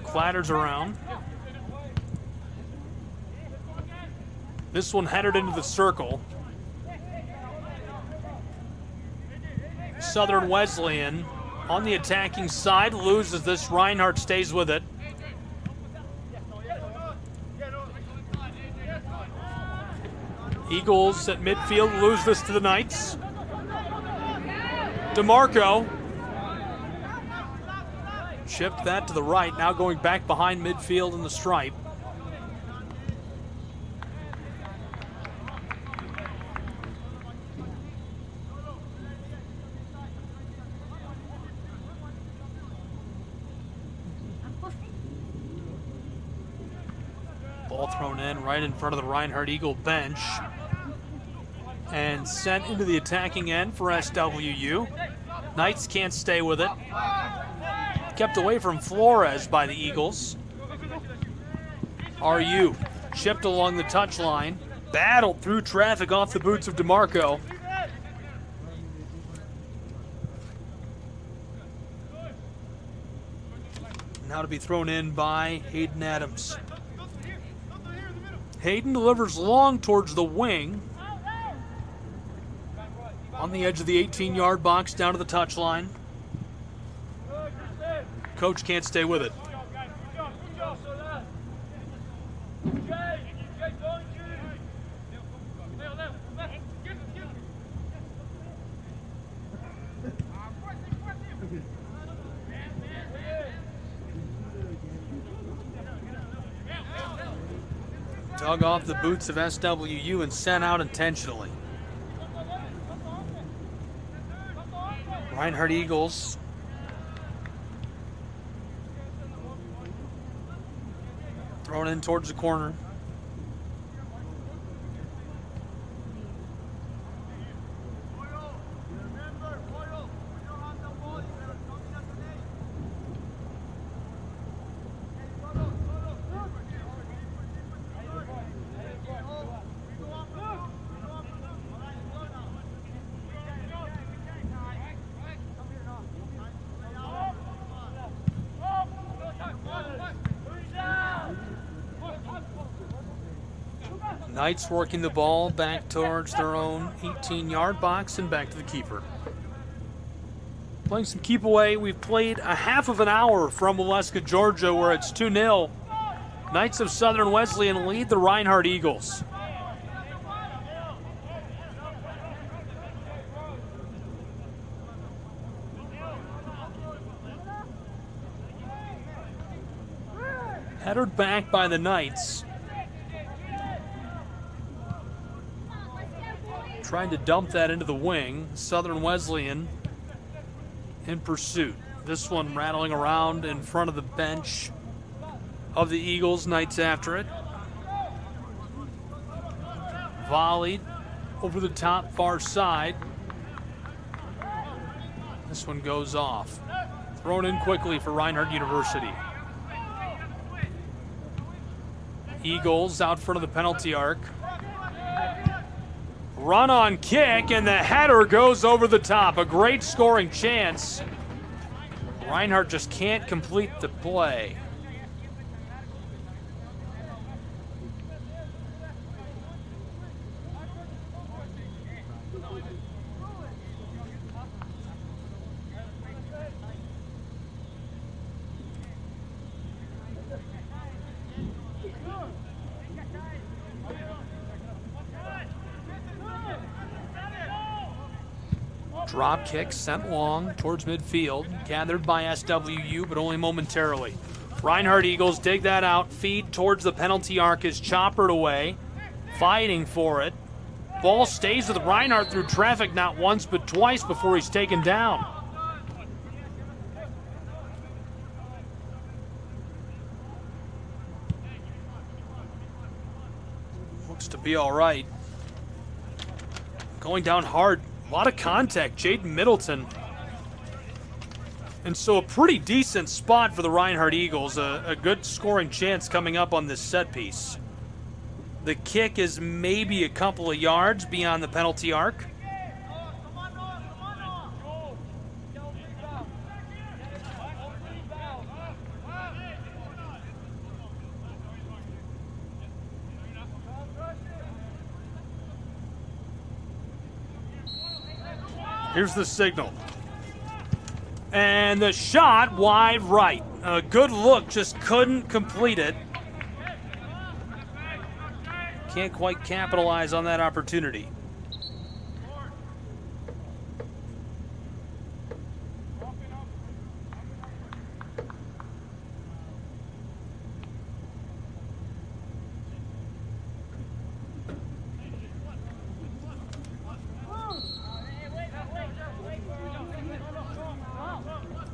Clatters around. This one headed into the circle. Southern Wesleyan on the attacking side loses this. Reinhardt stays with it. Eagles at midfield lose this to the Knights. DeMarco chipped that to the right, now going back behind midfield in the stripe. Ball thrown in right in front of the Reinhardt Eagle bench and sent into the attacking end for SWU. Knights can't stay with it. Kept away from Flores by the Eagles. RU chipped along the touchline, battled through traffic off the boots of DeMarco. Now to be thrown in by Hayden Adams. Hayden delivers long towards the wing. On the edge of the 18-yard box, down to the touchline. Coach can't stay with it. Dug off the boots of SWU and sent out intentionally. Reinhardt Eagles thrown in towards the corner. Knights working the ball back towards their own 18-yard box and back to the keeper. Playing some keep away. We've played a half of an hour from Wesleyan, Georgia, where it's 2-0. Knights of Southern Wesleyan lead the Reinhardt Eagles. Headed back by the Knights. Trying to dump that into the wing. Southern Wesleyan in pursuit. This one rattling around in front of the bench of the Eagles. Knights after it. Volleyed over the top far side. This one goes off. Thrown in quickly for Reinhardt University. Eagles out front of the penalty arc. Run on kick, and the header goes over the top. A great scoring chance. Reinhardt just can't complete the play. Drop kick sent long towards midfield. Gathered by SWU, but only momentarily. Reinhardt Eagles dig that out. Feed towards the penalty arc is choppered away. Fighting for it. Ball stays with Reinhardt through traffic not once but twice before he's taken down. Looks to be all right. Going down hard. A lot of contact, Jaden Middleton. And so a pretty decent spot for the Reinhardt Eagles. A good scoring chance coming up on this set piece. The kick is maybe a couple of yards beyond the penalty arc. Here's the signal. And the shot wide right. A good look, just couldn't complete it. Can't quite capitalize on that opportunity.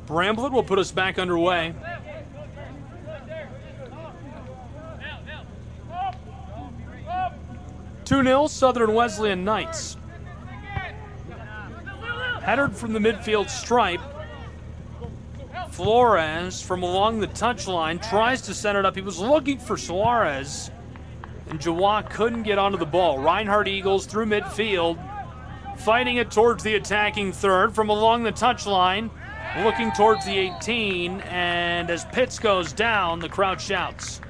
Bramblett will put us back underway. (2-0 Southern Wesleyan Knights. Headed from the midfield stripe. Flores from along the touchline tries to set it up. He was looking for Suarez, and Jawad couldn't get onto the ball. Reinhardt Eagles through midfield, fighting it towards the attacking third from along the touchline. Looking towards the 18, and as Pitts goes down, the crowd shouts.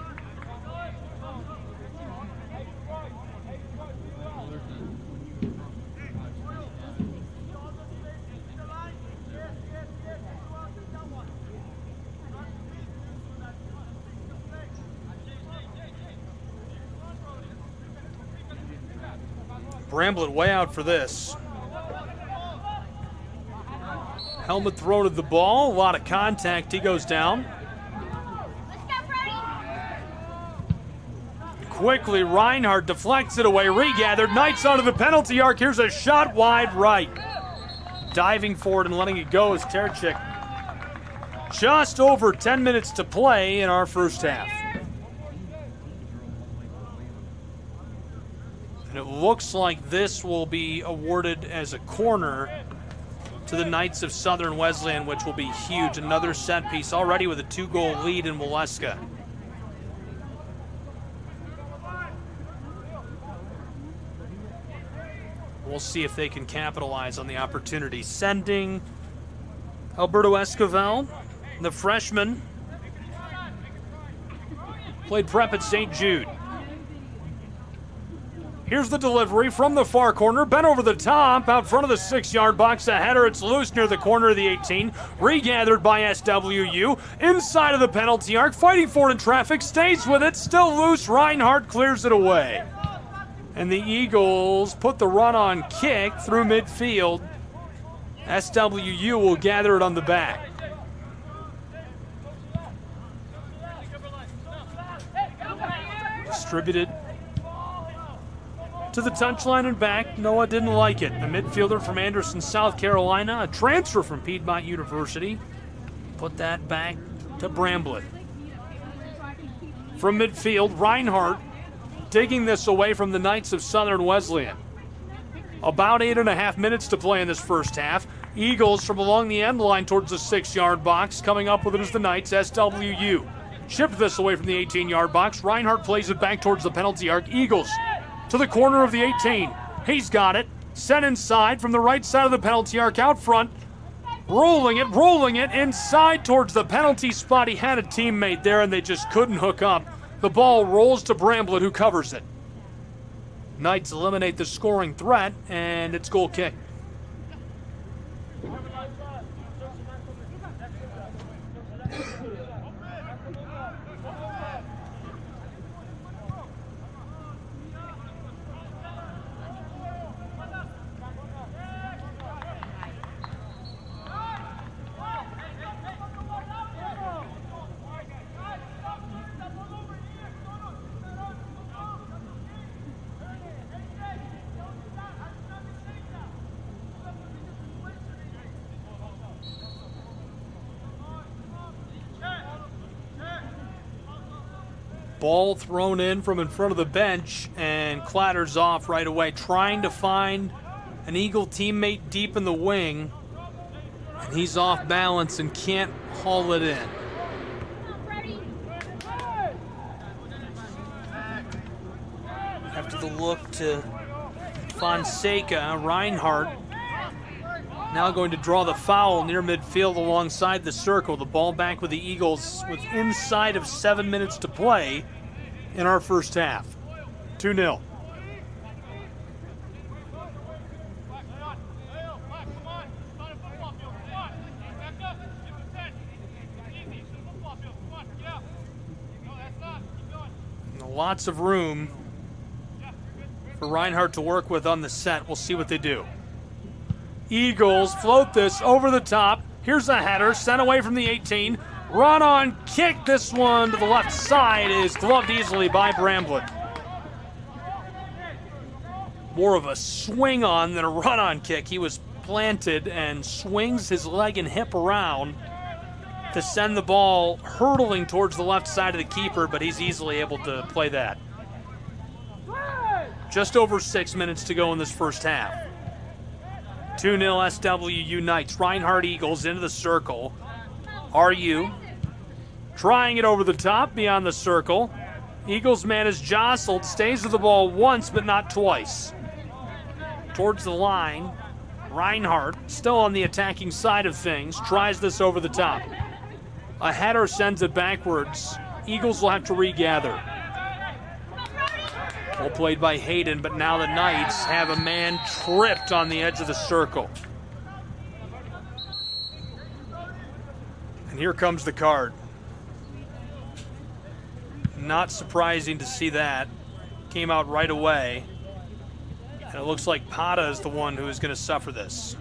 Bramblett way out for this. Helmet throw to the ball, a lot of contact, he goes down. Quickly, Reinhardt deflects it away, regathered, Knights onto the penalty arc, here's a shot wide right. Diving for it and letting it go is Terchik. Just over 10 minutes to play in our first half. And it looks like this will be awarded as a corner to the Knights of Southern Wesleyan, which will be huge. Another set piece already with a 2-goal lead in Waleska. We'll see if they can capitalize on the opportunity. Sending Alberto Esquivel, the freshman, played prep at St. Jude. Here's the delivery from the far corner, bent over the top, out front of the 6-yard box. A header, it's loose near the corner of the 18. Regathered by SWU, inside of the penalty arc, fighting for it in traffic, stays with it, still loose. Reinhardt clears it away. And the Eagles put the run on kick through midfield. SWU will gather it on the back. Distributed to the touchline and back. Noah didn't like it. The midfielder from Anderson, South Carolina, a transfer from Piedmont University, put that back to Bramblett. From midfield, Reinhardt digging this away from the Knights of Southern Wesleyan. About 8.5 minutes to play in this first half. Eagles from along the end line towards the 6-yard box. Coming up with it is the Knights, SWU. Shipped this away from the 18-yard box. Reinhardt plays it back towards the penalty arc. Eagles to the corner of the 18. He's got it. Sent inside from the right side of the penalty arc out front. Rolling it inside towards the penalty spot. He had a teammate there and they just couldn't hook up. The ball rolls to Bramblett, who covers it. Knights eliminate the scoring threat, and it's goal kick. Ball thrown in from in front of the bench and clatters off right away, trying to find an Eagle teammate deep in the wing. And he's off balance and can't haul it in. After the look to Fonseca, Reinhardt now going to draw the foul near midfield alongside the circle. The ball back with the Eagles with inside of 7 minutes to play in our first half. 2-0. Lots of room for Reinhardt to work with on the set. We'll see what they do. Eagles float this over the top. Here's a header sent away from the 18. Run on kick. This one to the left side is gloved easily by Bramblett. More of a swing on than a run on kick. He was planted and swings his leg and hip around to send the ball hurtling towards the left side of the keeper, but he's easily able to play that. Just over 6 minutes to go in this first half. 2-0 SWU Knights. Reinhardt Eagles into the circle. RU trying it over the top beyond the circle. Eagles man is jostled, stays with the ball once but not twice. Towards the line, Reinhardt still on the attacking side of things, tries this over the top. A header sends it backwards. Eagles will have to regather. Well played by Hayden, but now the Knights have a man tripped on the edge of the circle. And here comes the card. Not surprising to see that. Came out right away. And it looks like Pata is the one who is going to suffer this.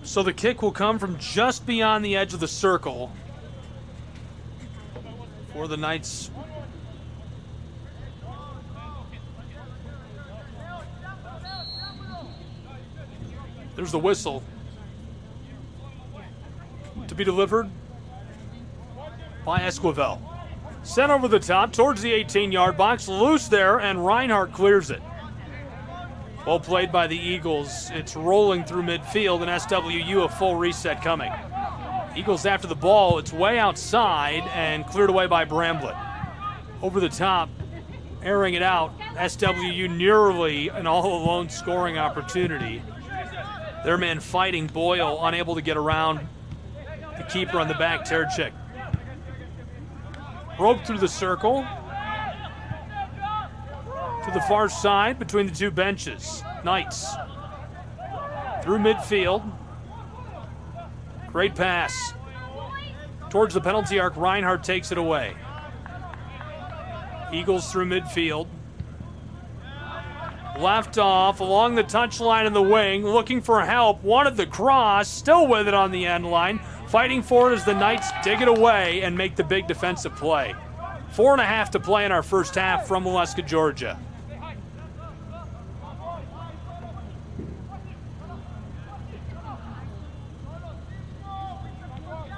So the kick will come from just beyond the edge of the circle for the Knights. There's the whistle. To be delivered by Esquivel. Sent over the top towards the 18-yard box. Loose there, and Reinhardt clears it. Well played by the Eagles. It's rolling through midfield, and SWU a full reset coming. Eagles after the ball. It's way outside and cleared away by Bramblett. Over the top, airing it out. SWU nearly an all-alone scoring opportunity. Their man fighting, Boyle, unable to get around the keeper on the back, Terchik. Broke through the circle. To the far side between the two benches. Knights through midfield. Great pass. Towards the penalty arc, Reinhardt takes it away. Eagles through midfield. Left off along the touchline in the wing, looking for help, wanted the cross, still with it on the end line, fighting for it as the Knights dig it away and make the big defensive play. 4.5 to play in our first half from Waleska, Georgia.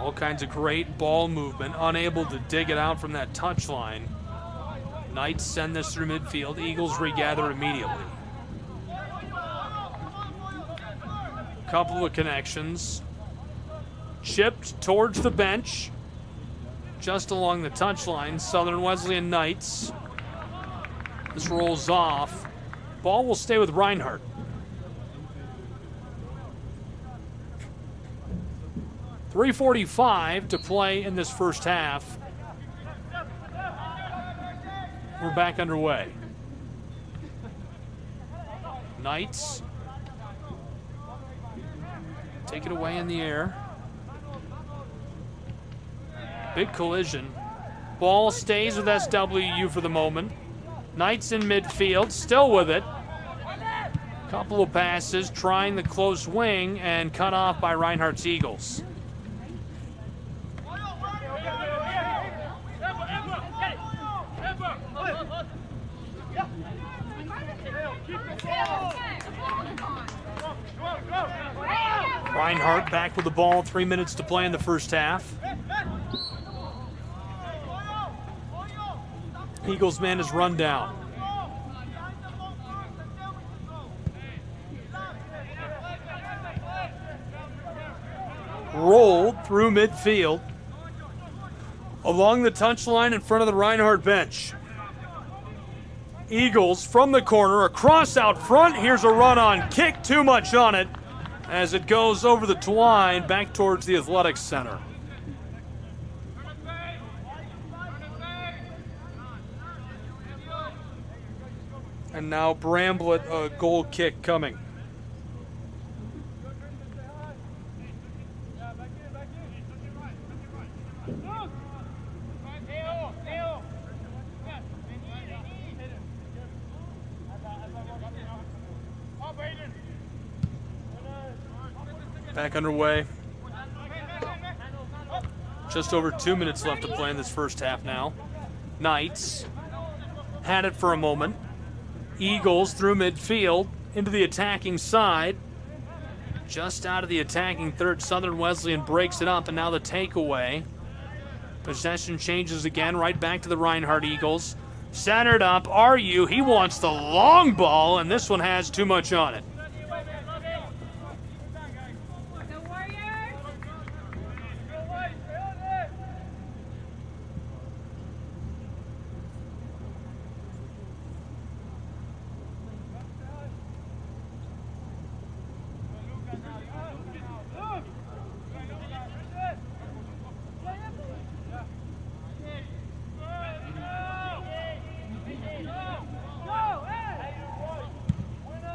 All kinds of great ball movement, unable to dig it out from that touchline. Knights send this through midfield. Eagles regather immediately. Couple of connections. Chipped towards the bench. Just along the touchline. Southern Wesleyan Knights. This rolls off. Ball will stay with Reinhardt. .345 to play in this first half. We're back underway. Knights take it away in the air. Big collision. Ball stays with SWU for the moment. Knights in midfield, still with it. Couple of passes, trying the close wing and cut off by Reinhardt's Eagles. Reinhardt back with the ball, 3 minutes to play in the first half. Eagles man is run down. Rolled through midfield. Along the touchline in front of the Reinhardt bench. Eagles from the corner, across out front. Here's a run on kick, too much on it as it goes over the twine back towards the Athletics Center. And now Bramblett, a goal kick coming. Back underway. Just over 2 minutes left to play in this first half now. Knights had it for a moment. Eagles through midfield into the attacking side. Just out of the attacking third, Southern Wesleyan breaks it up, and now the takeaway. Possession changes again, right back to the Reinhardt Eagles. Centered up, RU, he wants the long ball, and this one has too much on it.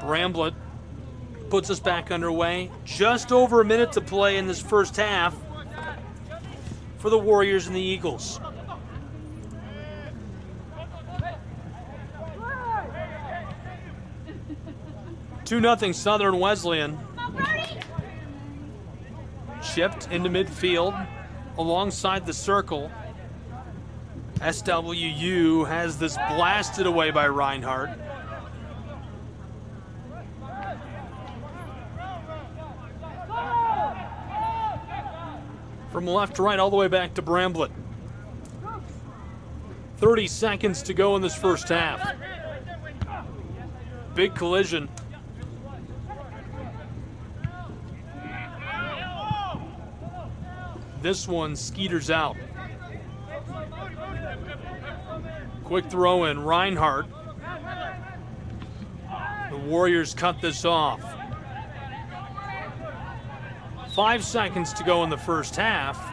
Bramblett puts us back underway. Just over a minute to play in this first half for the Warriors and the Eagles. Two 2-0 Southern Wesleyan. Chipped into midfield alongside the circle. SWU has this blasted away by Reinhardt. From left to right, all the way back to Bramblett. 30 seconds to go in this first half. Big collision. This one skeeters out. Quick throw in, Reinhardt. The Warriors cut this off. 5 seconds to go in the first half.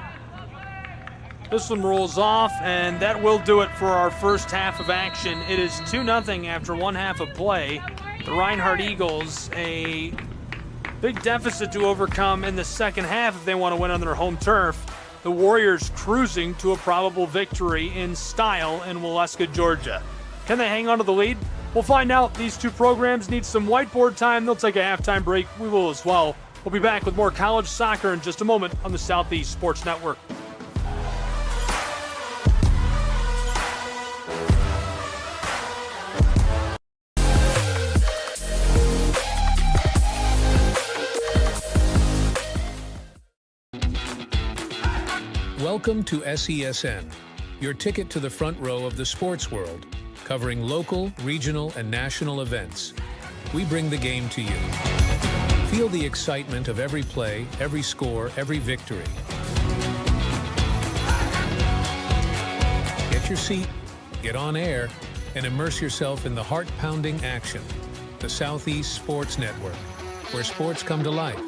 This one rolls off, and that will do it for our first half of action. It is 2-0 after one half of play. The Reinhardt Eagles, a big deficit to overcome in the second half if they want to win on their home turf. The Warriors cruising to a probable victory in style in Waleska, Georgia. Can they hang on to the lead? We'll find out. These two programs need some whiteboard time. They'll take a halftime break. We will as well. We'll be back with more college soccer in just a moment on the Southeast Sports Network. Welcome to SESN, your ticket to the front row of the sports world, covering local, regional, and national events. We bring the game to you. Feel the excitement of every play, every score, every victory. Get your seat, get on air, and immerse yourself in the heart-pounding action. The Southeast Sports Network, where sports come to life.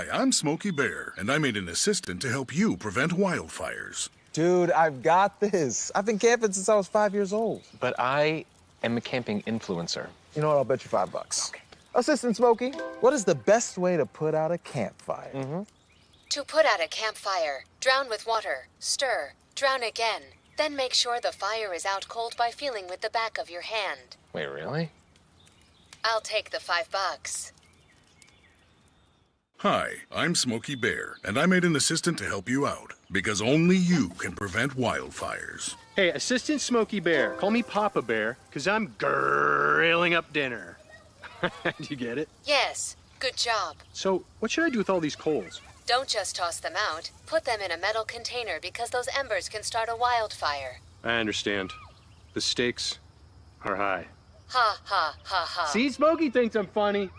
I'm Smokey Bear, and I made an assistant to help you prevent wildfires. Dude, I've got this. I've been camping since I was 5 years old. But I am a camping influencer. You know what? I'll bet you $5. Okay. Assistant Smokey, what is the best way to put out a campfire? To put out a campfire, drown with water, stir, drown again. Then make sure the fire is out cold by feeling with the back of your hand. Wait, really? I'll take the $5. Hi, I'm Smokey Bear, and I made an assistant to help you out, because only you can prevent wildfires. Hey, Assistant Smokey Bear, call me Papa Bear, because I'm grilling up dinner. Do you get it? Yes, good job. So, what should I do with all these coals? Don't just toss them out. Put them in a metal container because those embers can start a wildfire. I understand. The stakes are high. Ha, ha, ha, ha. See, Smokey thinks I'm funny.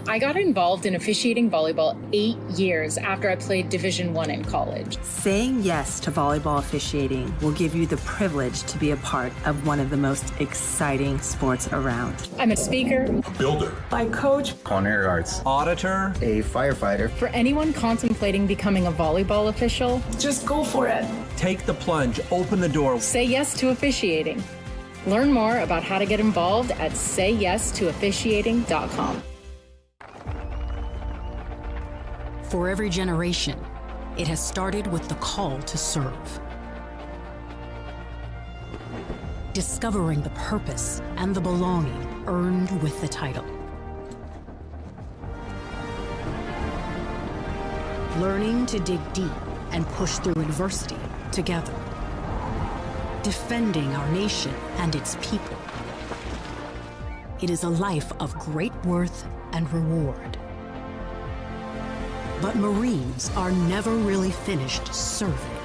I got involved in officiating volleyball 8 years after I played Division I in college. Saying yes to volleyball officiating will give you the privilege to be a part of one of the most exciting sports around. I'm a speaker, Builder. I coach, culinary arts, auditor, a firefighter. For anyone contemplating becoming a volleyball official, just go for it. take the plunge, open the door. Say yes to officiating. Learn more about how to get involved at sayyes2officiating.com. For every generation, it has started with the call to serve. Discovering the purpose and the belonging earned with the title. learning to dig deep and push through adversity together, defending our nation and its people. It is a life of great worth and reward. But Marines are never really finished serving.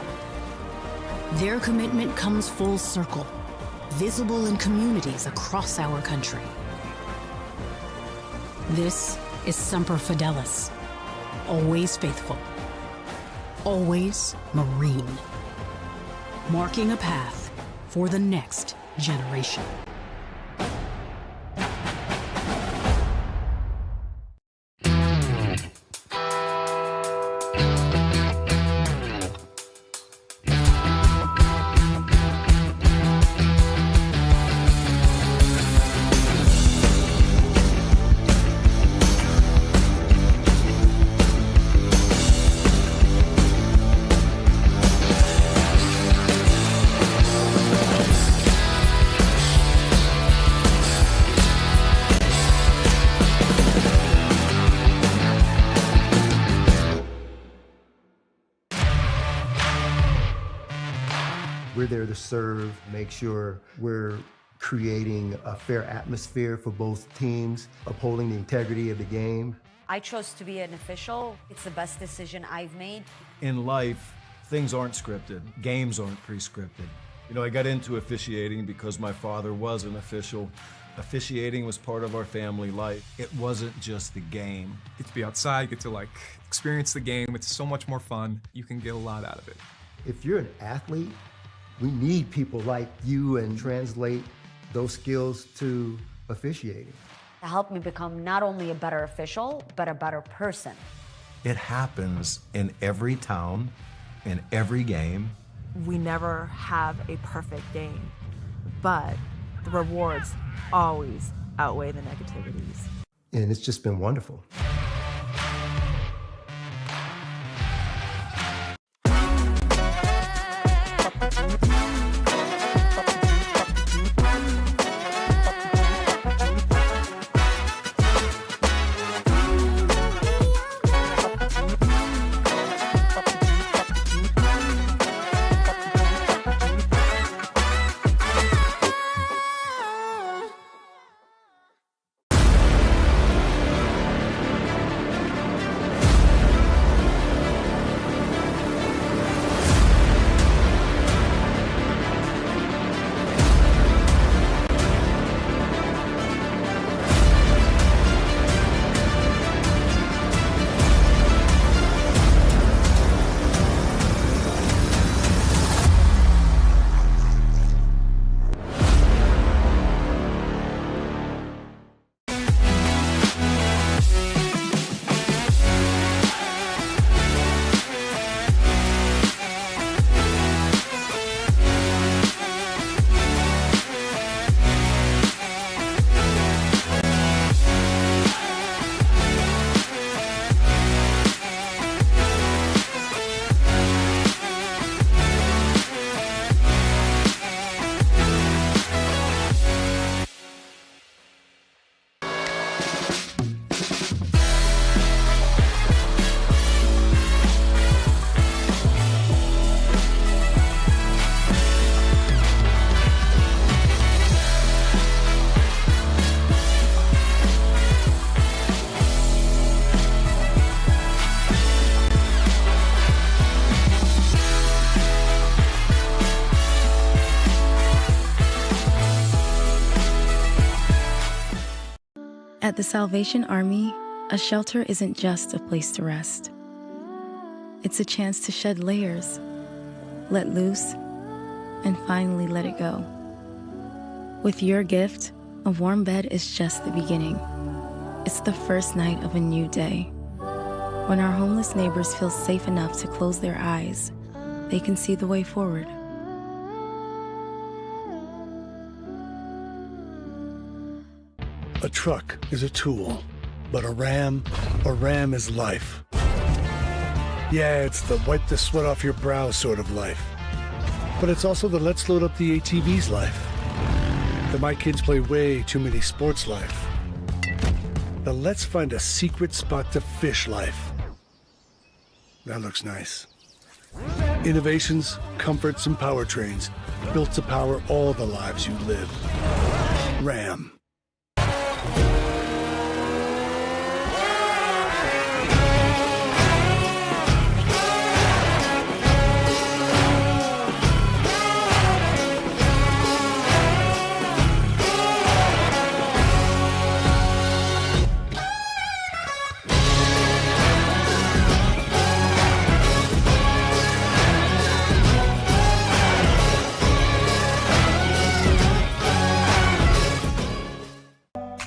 Their commitment comes full circle, visible in communities across our country. This is Semper Fidelis, always faithful, always Marine, marking a path for the next generation. We're there to serve, make sure we're creating a fair atmosphere for both teams, upholding the integrity of the game. I chose to be an official. It's the best decision I've made. In life, things aren't scripted. Games aren't pre-scripted. You know, I got into officiating because my father was an official. Officiating was part of our family life. It wasn't just the game. Get to be outside, get to like experience the game. It's so much more fun. You can get a lot out of it. If you're an athlete, we need people like you and translate those skills to officiating. It helped me become not only a better official, but a better person. It happens in every town, in every game. We never have a perfect game, but the rewards always outweigh the negativities. And it's just been wonderful. At the Salvation Army, a shelter isn't just a place to rest. It's a chance to shed layers, let loose, and finally let it go. With your gift, a warm bed is just the beginning. It's the first night of a new day. When our homeless neighbors feel safe enough to close their eyes, they can see the way forward. A truck is a tool, but a ram is life. Yeah, it's the wipe the sweat off your brow sort of life. But it's also the let's load up the ATV's life. The my kids play way too many sports life. The let's find a secret spot to fish life. That looks nice. Innovations, comforts, and powertrains built to power all the lives you live. Ram.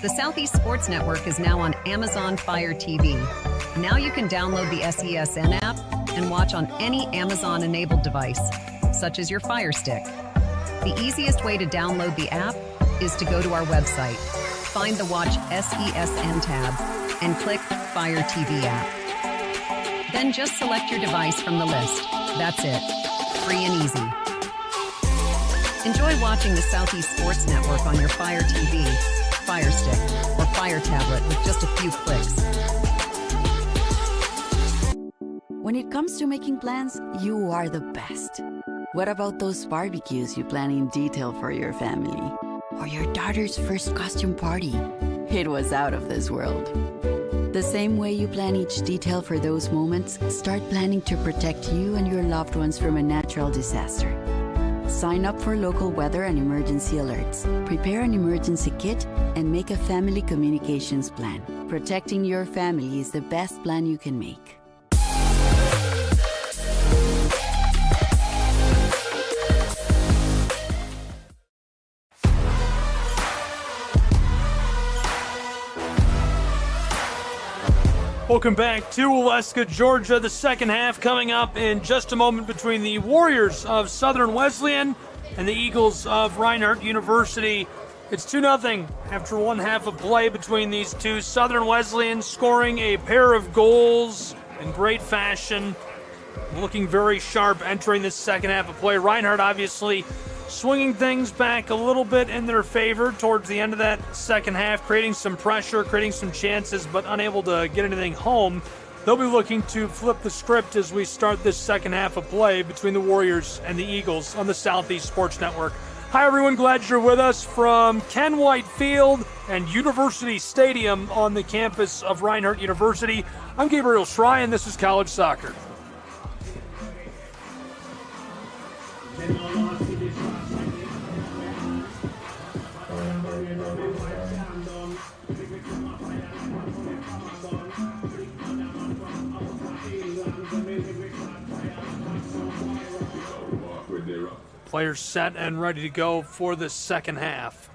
The Southeast Sports Network is now on Amazon Fire TV. Now you can download the SESN app and watch on any Amazon-enabled device, such as your Fire Stick. The easiest way to download the app is to go to our website, find the Watch SESN tab, and click Fire TV app. Then just select your device from the list. That's it. Free and easy. Enjoy watching the Southeast Sports Network on your Fire TV, Fire Stick, or Fire Tablet with just a few clicks. When it comes to making plans, you are the best. What about those barbecues you plan in detail for your family? Or your daughter's first costume party? It was out of this world. The same way you plan each detail for those moments, start planning to protect you and your loved ones from a natural disaster. Sign up for local weather and emergency alerts. Prepare an emergency kit and make a family communications plan. Protecting your family is the best plan you can make. Welcome back to Waleska, Georgia. The second half coming up in just a moment between the Warriors of Southern Wesleyan and the Eagles of Reinhardt University. It's 2-0 after one half of play between these two. Southern Wesleyan scoring a pair of goals in great fashion, looking very sharp entering this second half of play. Reinhardt obviously swinging things back a little bit in their favor towards the end of that second half, creating some pressure, creating some chances, but unable to get anything home. They'll be looking to flip the script as we start this second half of play between the Warriors and the Eagles on the Southeast Sports Network. Hi, everyone. Glad you're with us from Ken White Field and University Stadium on the campus of Reinhardt University. I'm Gabriel Schrei, and this is College Soccer. Players set and ready to go for the second half.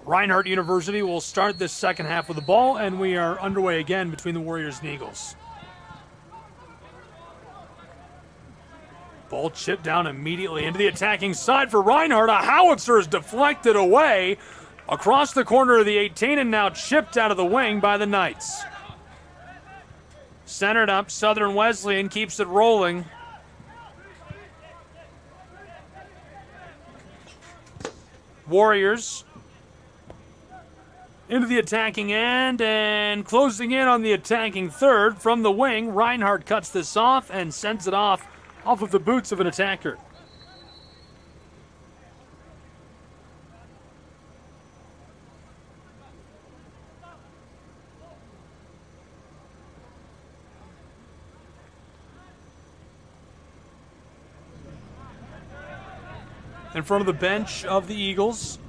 Reinhardt University will start this second half with the ball, and we are underway again between the Warriors and Eagles. Ball chipped down immediately into the attacking side for Reinhardt. A howitzer is deflected away across the corner of the 18 and now chipped out of the wing by the Knights. Centered up, Southern Wesleyan keeps it rolling. Warriors into the attacking end and closing in on the attacking third from the wing. Reinhardt cuts this off and sends it off of the boots of an attacker. In front of the bench of the Eagles,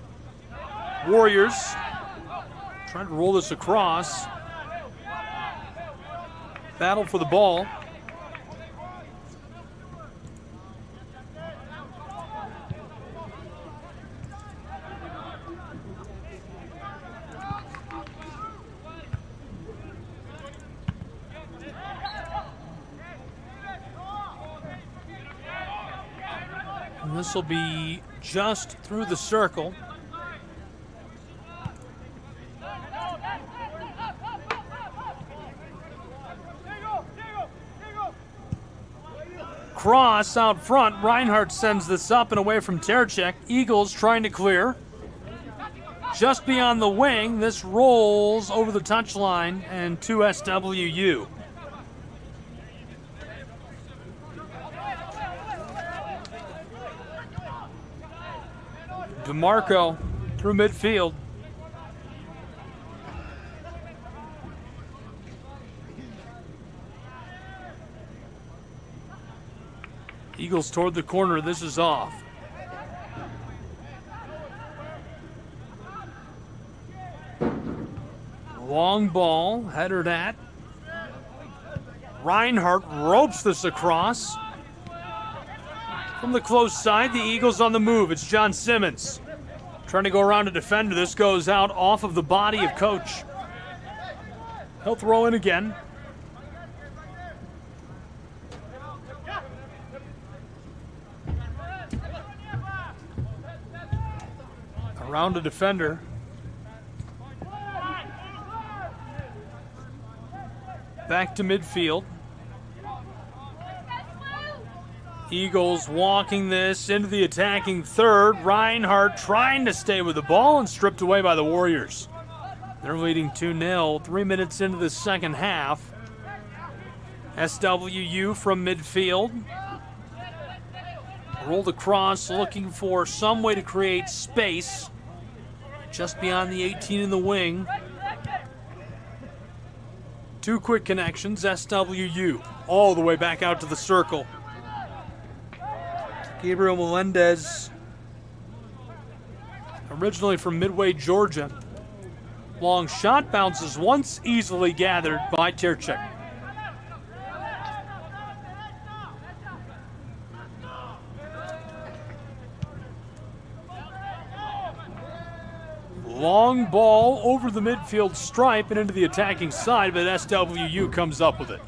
Warriors trying to roll this across. Battle for the ball. And this will be just through the circle. Cross out front. Reinhardt sends this up and away from Terchek. Eagles trying to clear. just beyond the wing. This rolls over the touchline and to SWU. DeMarco through midfield. Eagles toward the corner. This is off. Long ball, headed at. Reinhardt ropes this across. From the close side, the Eagles on the move. It's John Simmons trying to go around a defender. This goes out off of the body of Coach. He'll throw in again. Around a defender. Back to midfield. Eagles walking this into the attacking third. Reinhardt trying to stay with the ball and stripped away by the Warriors. They're leading 2-0, 3 minutes into the second half. SWU from midfield. Rolled across, looking for some way to create space. Just beyond the 18 in the wing. Two quick connections, SWU, all the way back out to the circle. Gabriel Melendez, originally from Midway, Georgia. Long shot bounces once, easily gathered by Terchik. Long ball over the midfield stripe and into the attacking side, but SWU comes up with it.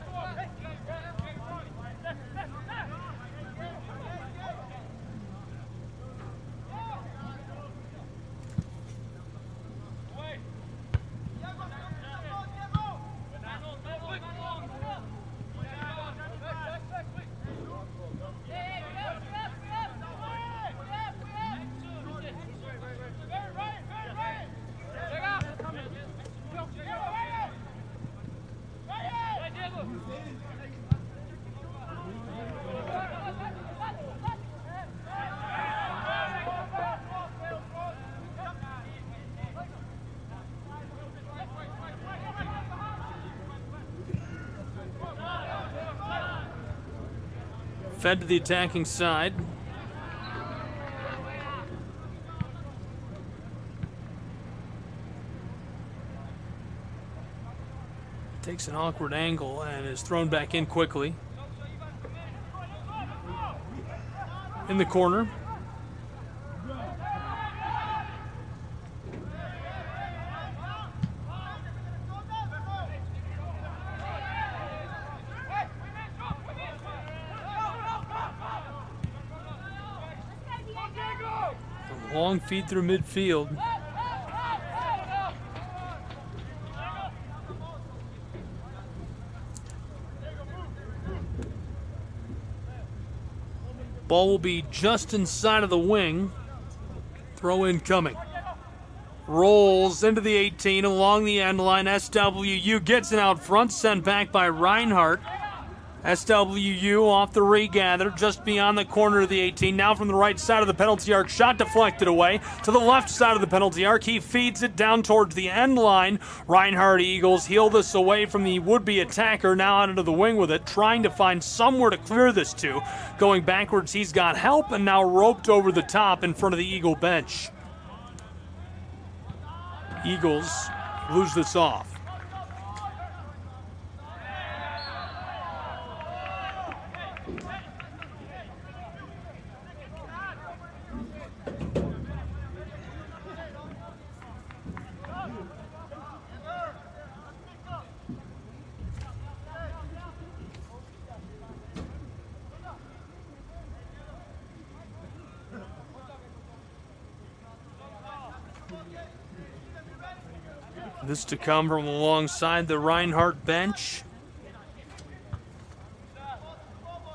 Fed to the attacking side. Takes an awkward angle and is thrown back in quickly. In the corner. Long feed through midfield. Ball will be just inside of the wing. Throw in coming. Rolls into the 18 along the end line. SWU gets it out front, sent back by Reinhardt. SWU off the regather just beyond the corner of the 18. Now from the right side of the penalty arc, shot deflected away to the left side of the penalty arc. He feeds it down towards the end line. Reinhardt Eagles heal this away from the would-be attacker, now out into the wing with it, trying to find somewhere to clear this to. Going backwards, he's got help and now roped over the top in front of the Eagle bench. Eagles lose this off. This to come from alongside the Reinhardt bench.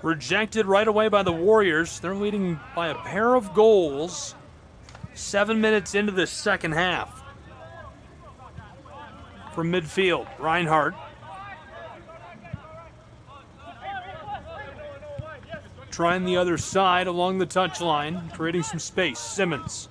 Rejected right away by the Warriors. They're leading by a pair of goals. 7 minutes into the second half. from midfield. Reinhardt. Trying the other side along the touchline, creating some space. Simmons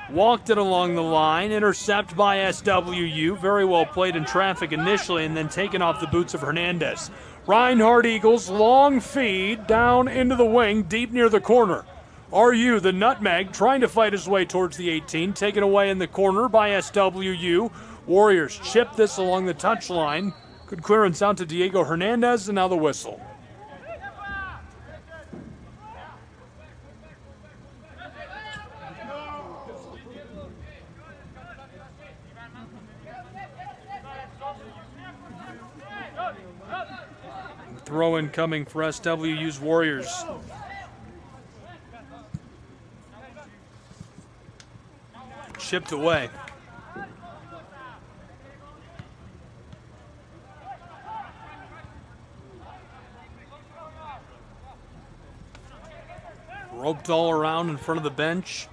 walked it along the line, intercept by SWU. Very well played in traffic initially and then taken off the boots of Hernandez. Reinhardt Eagles, long feed down into the wing, deep near the corner. RU, the nutmeg, trying to fight his way towards the 18, taken away in the corner by SWU. Warriors chip this along the touchline. Good clearance out to Diego Hernandez, and now the whistle. Throw-in coming for SWU's Warriors. Chipped away. Roped all around in front of the bench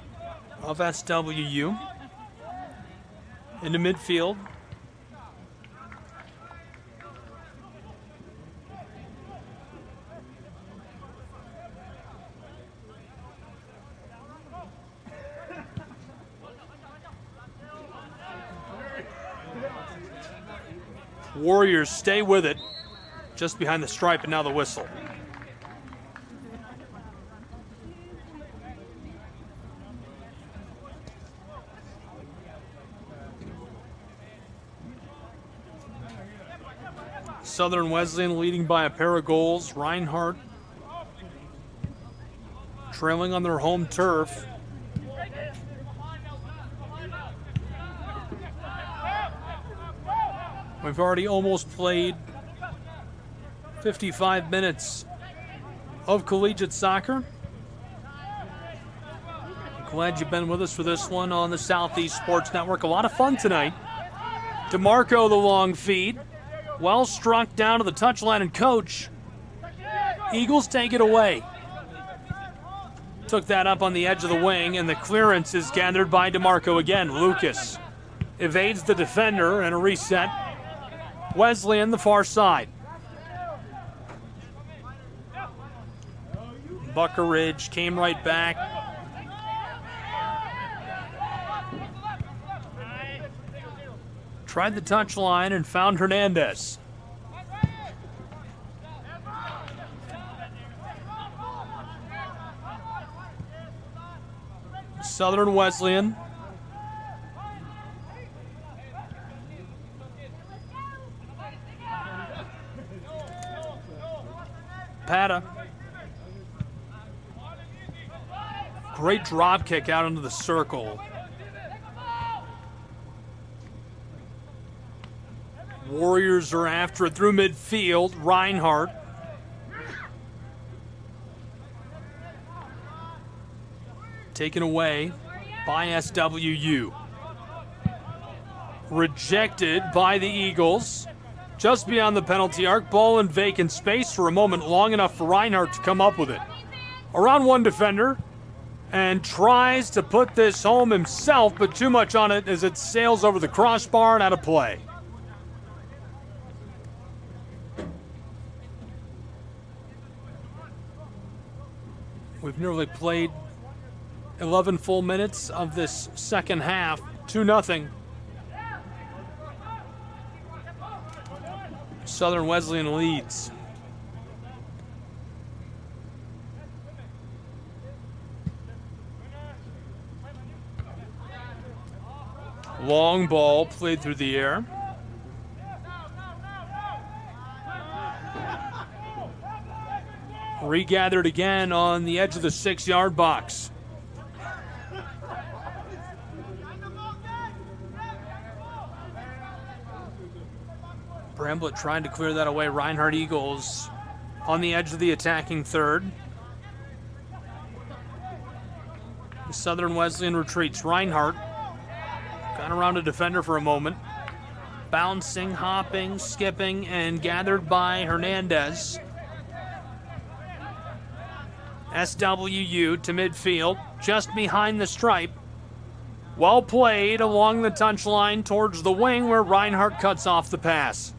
of SWU. Into midfield. Warriors stay with it, just behind the stripe, and now the whistle. Southern Wesleyan leading by a pair of goals. Reinhardt trailing on their home turf. We've already almost played 55 minutes of collegiate soccer. Glad you've been with us for this one on the Southeast Sports Network. A lot of fun tonight. DeMarco, the long feed. Well struck down to the touchline, and coach. Eagles take it away. Took that up on the edge of the wing, and the clearance is gathered by DeMarco again. Lucas evades the defender, and a reset. Wesleyan, the far side. Buckeridge came right back. Tried the touchline and found Hernandez. Southern Wesleyan. Pata. Great drop kick out into the circle. Warriors are after it through midfield. Reinhardt. Taken away by SWU. Rejected by the Eagles. Just beyond the penalty arc, ball in vacant space for a moment long enough for Reinhardt to come up with it. Around one defender, and tries to put this home himself, but too much on it as it sails over the crossbar and out of play. We've nearly played 11 full minutes of this second half, 2-0. Southern Wesleyan leads. Long ball played through the air. Regathered again on the edge of the 6-yard box. Bramblett trying to clear that away. Reinhardt Eagles on the edge of the attacking third. Southern Wesleyan retreats. Reinhardt got around a defender for a moment. Bouncing, hopping, skipping, and gathered by Hernandez. SWU to midfield, just behind the stripe. Well played along the touchline towards the wing where Reinhardt cuts off the pass.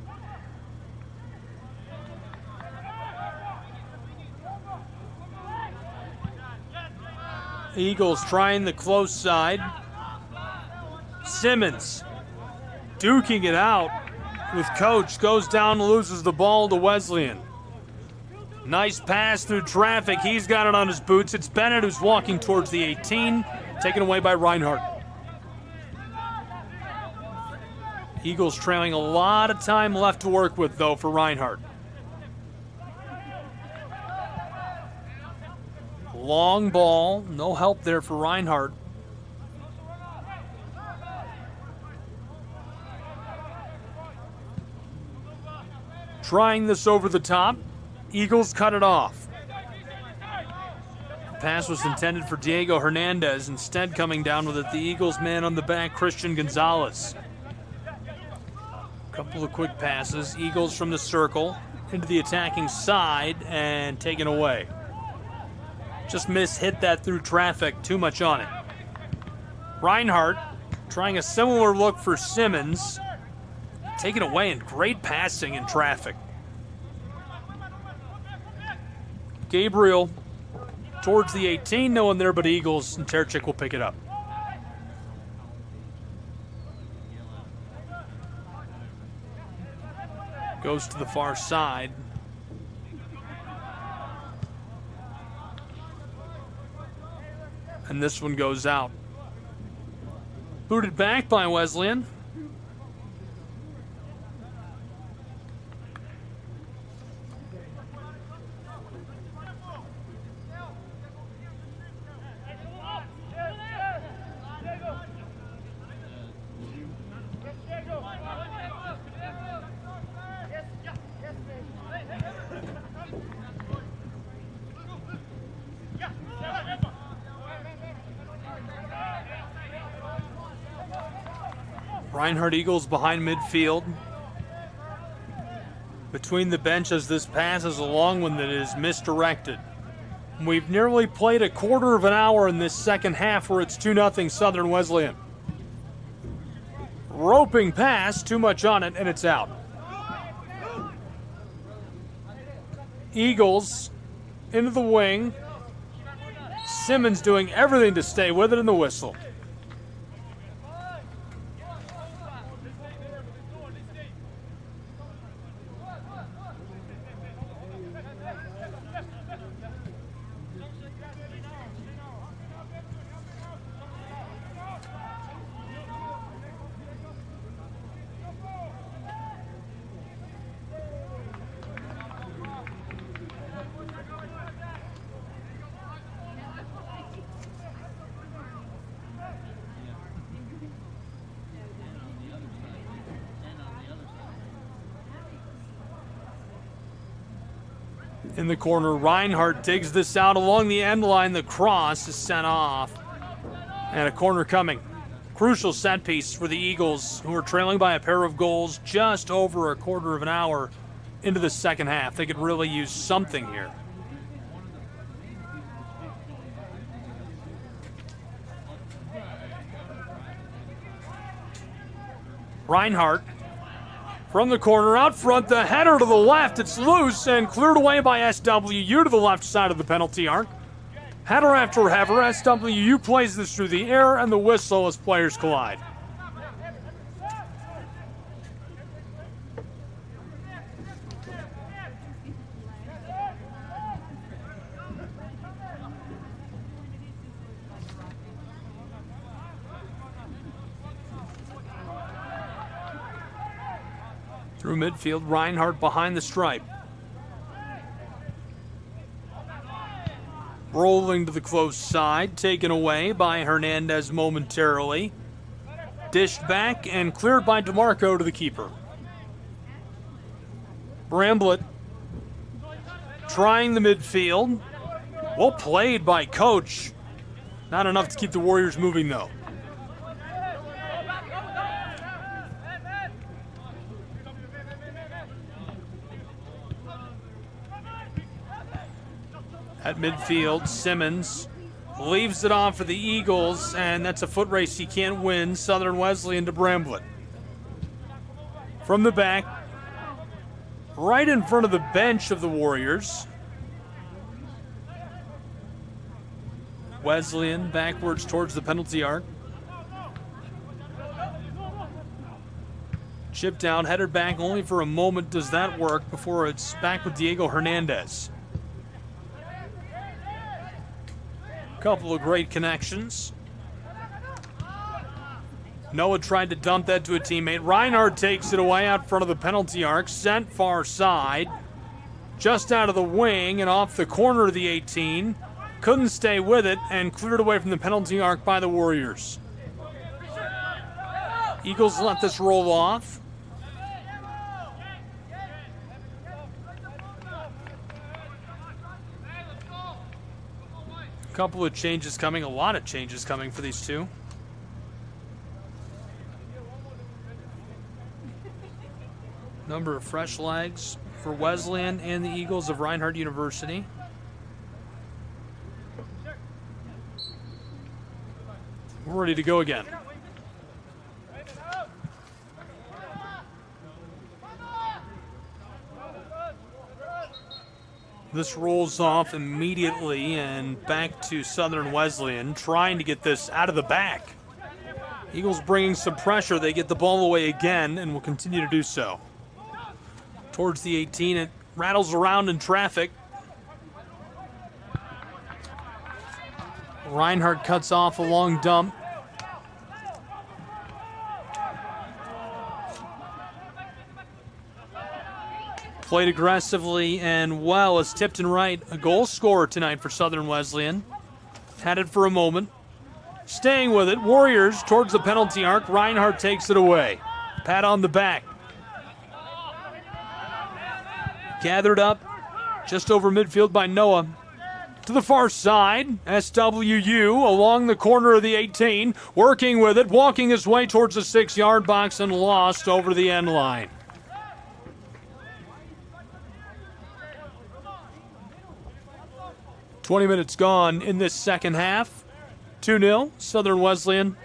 Eagles trying the close side. Simmons duking it out with Coach. Goes down, loses the ball to Wesleyan. Nice pass through traffic. He's got it on his boots. It's Bennett who's walking towards the 18. Taken away by Reinhardt. Eagles trailing a lot of time left to work with, though, for Reinhardt. Long ball. No help there for Reinhardt. Trying this over the top. Eagles cut it off. The pass was intended for Diego Hernandez. Instead, coming down with it, the Eagles man on the back, Christian Gonzalez. Couple of quick passes. Eagles from the circle into the attacking side and taken away. Just hit that through traffic. Too much on it. Reinhardt trying a similar look for Simmons. Taken away, and great passing in traffic. Gabriel towards the 18. No one there but Eagles, and Terchik will pick it up. Goes to the far side. And this one goes out. Booted back by Wesleyan. Reinhardt Eagles behind midfield. Between the benches, this pass is a long one that is misdirected. We've nearly played a quarter of an hour in this second half where it's 2-0 Southern Wesleyan. Roping pass, too much on it, and it's out. Eagles into the wing. Simmons doing everything to stay with it in the whistle. In the corner, Reinhardt digs this out along the end line. The cross is sent off. And a corner coming. Crucial set piece for the Eagles, who are trailing by a pair of goals just over a quarter of an hour into the second half. They could really use something here. Reinhardt from the corner out front, the header to the left. It's loose and cleared away by SWU to the left side of the penalty arc. Header after header, SWU plays this through the air and the whistle as players collide. Through midfield, Reinhardt behind the stripe. Rolling to the close side, taken away by Hernandez momentarily. Dished back and cleared by DeMarco to the keeper. Bramblett trying the midfield. Well played by Coach. Not enough to keep the Warriors moving, though. At midfield, Simmons leaves it off for the Eagles, and that's a foot race he can't win. Southern Wesleyan to Bramblett. From the back, right in front of the bench of the Warriors. Wesleyan backwards towards the penalty arc. Chip down, headed back only for a moment. Does that work before it's back with Diego Hernandez? Couple of great connections. Noah tried to dump that to a teammate. Reinhardt takes it away out front of the penalty arc. Sent far side. Just out of the wing and off the corner of the 18. Couldn't stay with it and cleared away from the penalty arc by the Warriors. Eagles let this roll off. A couple of changes coming, a lot of changes coming for these two. Number of fresh legs for Wesleyan and the Eagles of Reinhardt University. We're ready to go again. This rolls off immediately and back to Southern Wesleyan, trying to get this out of the back. Eagles bringing some pressure. They get the ball away again and will continue to do so. Towards the 18, it rattles around in traffic. Reinhardt cuts off a long dump. Played aggressively and well as Tipton Wright, a goal scorer tonight for Southern Wesleyan. Had it for a moment. Staying with it, Warriors towards the penalty arc. Reinhardt takes it away. Pat on the back. Gathered up just over midfield by Noah. To the far side, SWU along the corner of the 18, working with it, walking his way towards the 6-yard box and lost over the end line. "20 minutes gone in this second half. 2-0, Southern Wesleyan.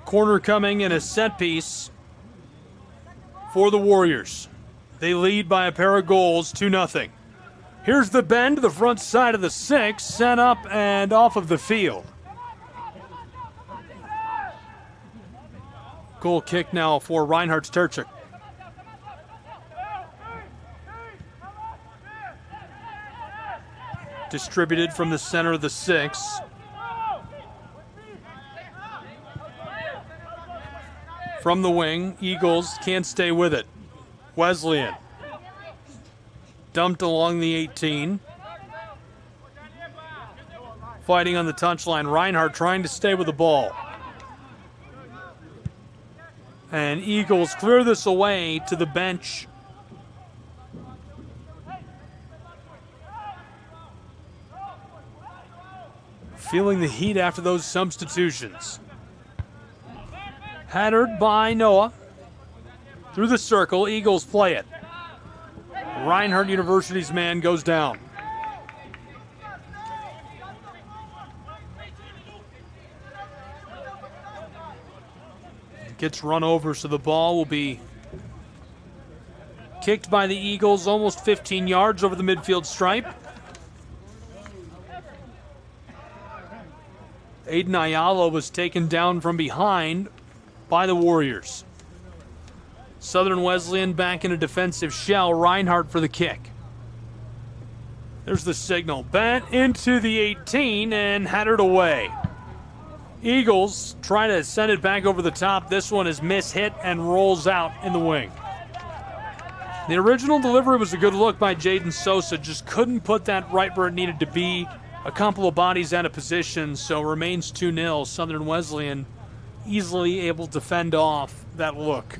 Corner coming and a set piece for the Warriors. They lead by a pair of goals, 2-0. Here's the bend to the front side of the 6, sent up and off of the field. Goal kick now for Reinhardt's Turchik. Distributed from the center of the 6. From the wing, Eagles can't stay with it. Wesleyan. Dumped along the 18. Fighting on the touchline. Reinhardt trying to stay with the ball. And Eagles clear this away to the bench. Feeling the heat after those substitutions. Headed by Noah. Through the circle, Eagles play it. Reinhardt University's man goes down. Gets run over, so the ball will be kicked by the Eagles almost 15 yards over the midfield stripe. Aiden Ayala was taken down from behind by the Warriors. Southern Wesleyan back in a defensive shell. Reinhardt for the kick. There's the signal. Bent into the 18 and headed away. Eagles try to send it back over the top. This one is mishit and rolls out in the wing. The original delivery was a good look by Jaden Sosa. Just couldn't put that right where it needed to be. A couple of bodies out of position, so remains 2-0. Southern Wesleyan easily able to fend off that look.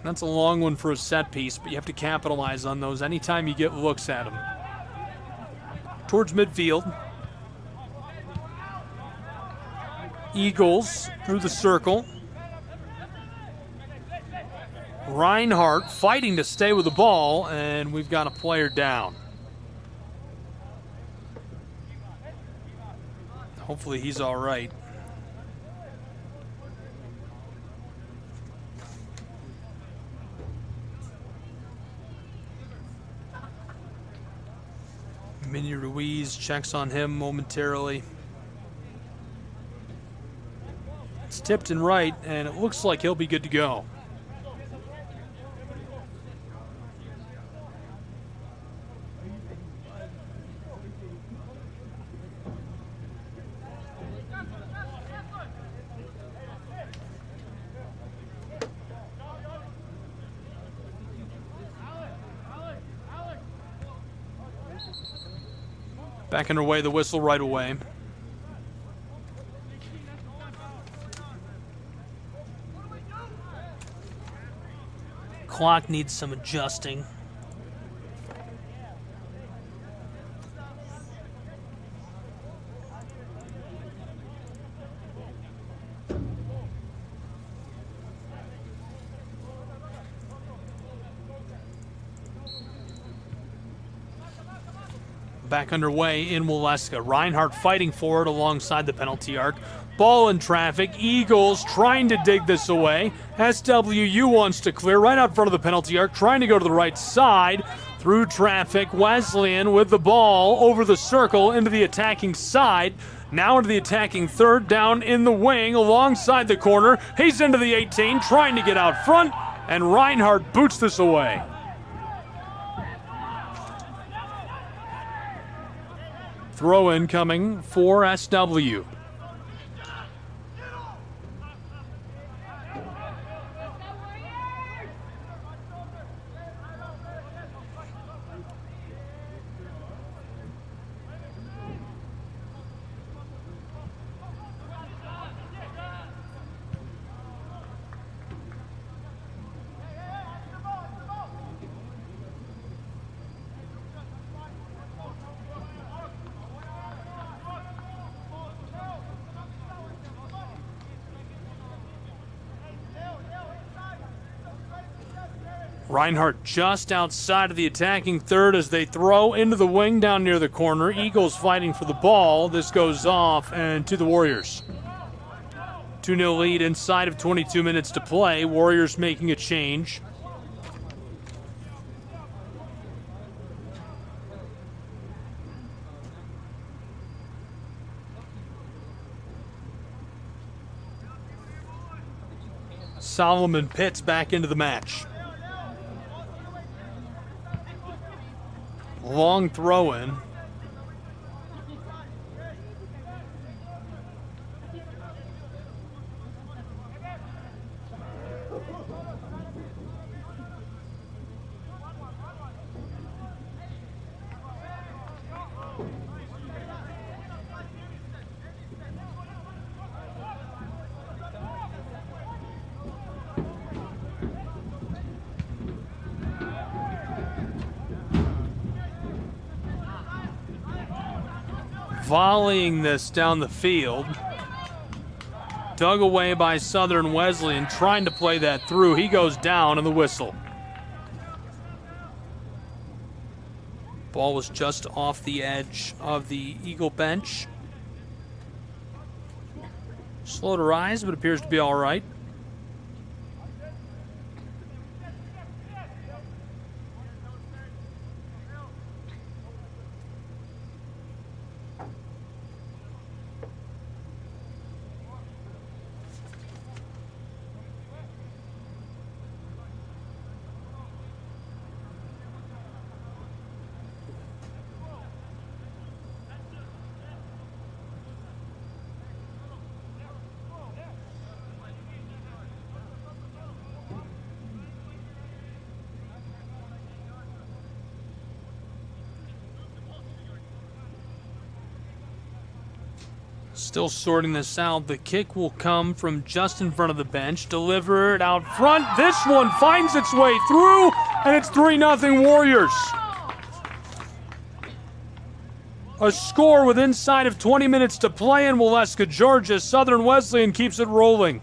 That's a long one for a set piece, but you have to capitalize on those anytime you get looks at them. Towards midfield. Eagles through the circle. Reinhardt fighting to stay with the ball, and we've got a player down. Hopefully he's all right. Minnie Ruiz checks on him momentarily. It's tipped and right, and it looks like he'll be good to go. Back underway, the whistle right away. Clock needs some adjusting. Back underway in Waleska. Reinhardt fighting for it alongside the penalty arc. Ball in traffic. Eagles trying to dig this away. SWU wants to clear right out front of the penalty arc, trying to go to the right side. Through traffic, Wesleyan with the ball over the circle into the attacking side. Now into the attacking third, down in the wing alongside the corner. He's into the 18, trying to get out front, and Reinhardt boots this away. Throw in coming for SW. Reinhardt just outside of the attacking third as they throw into the wing down near the corner. Eagles fighting for the ball. This goes off and to the Warriors. 2-0 lead inside of 22 minutes to play. Warriors making a change. Solomon Pitts back into the match. Long throw in. Volleying this down the field. Dug away by Southern Wesleyan, trying to play that through. He goes down in the whistle. Ball was just off the edge of the Eagle bench. Slow to rise, but appears to be all right. Still sorting this out. The kick will come from just in front of the bench. Delivered out front. This one finds its way through, and it's 3-0 Warriors. A score with inside of 20 minutes to play in Waleska, Georgia. Southern Wesleyan keeps it rolling.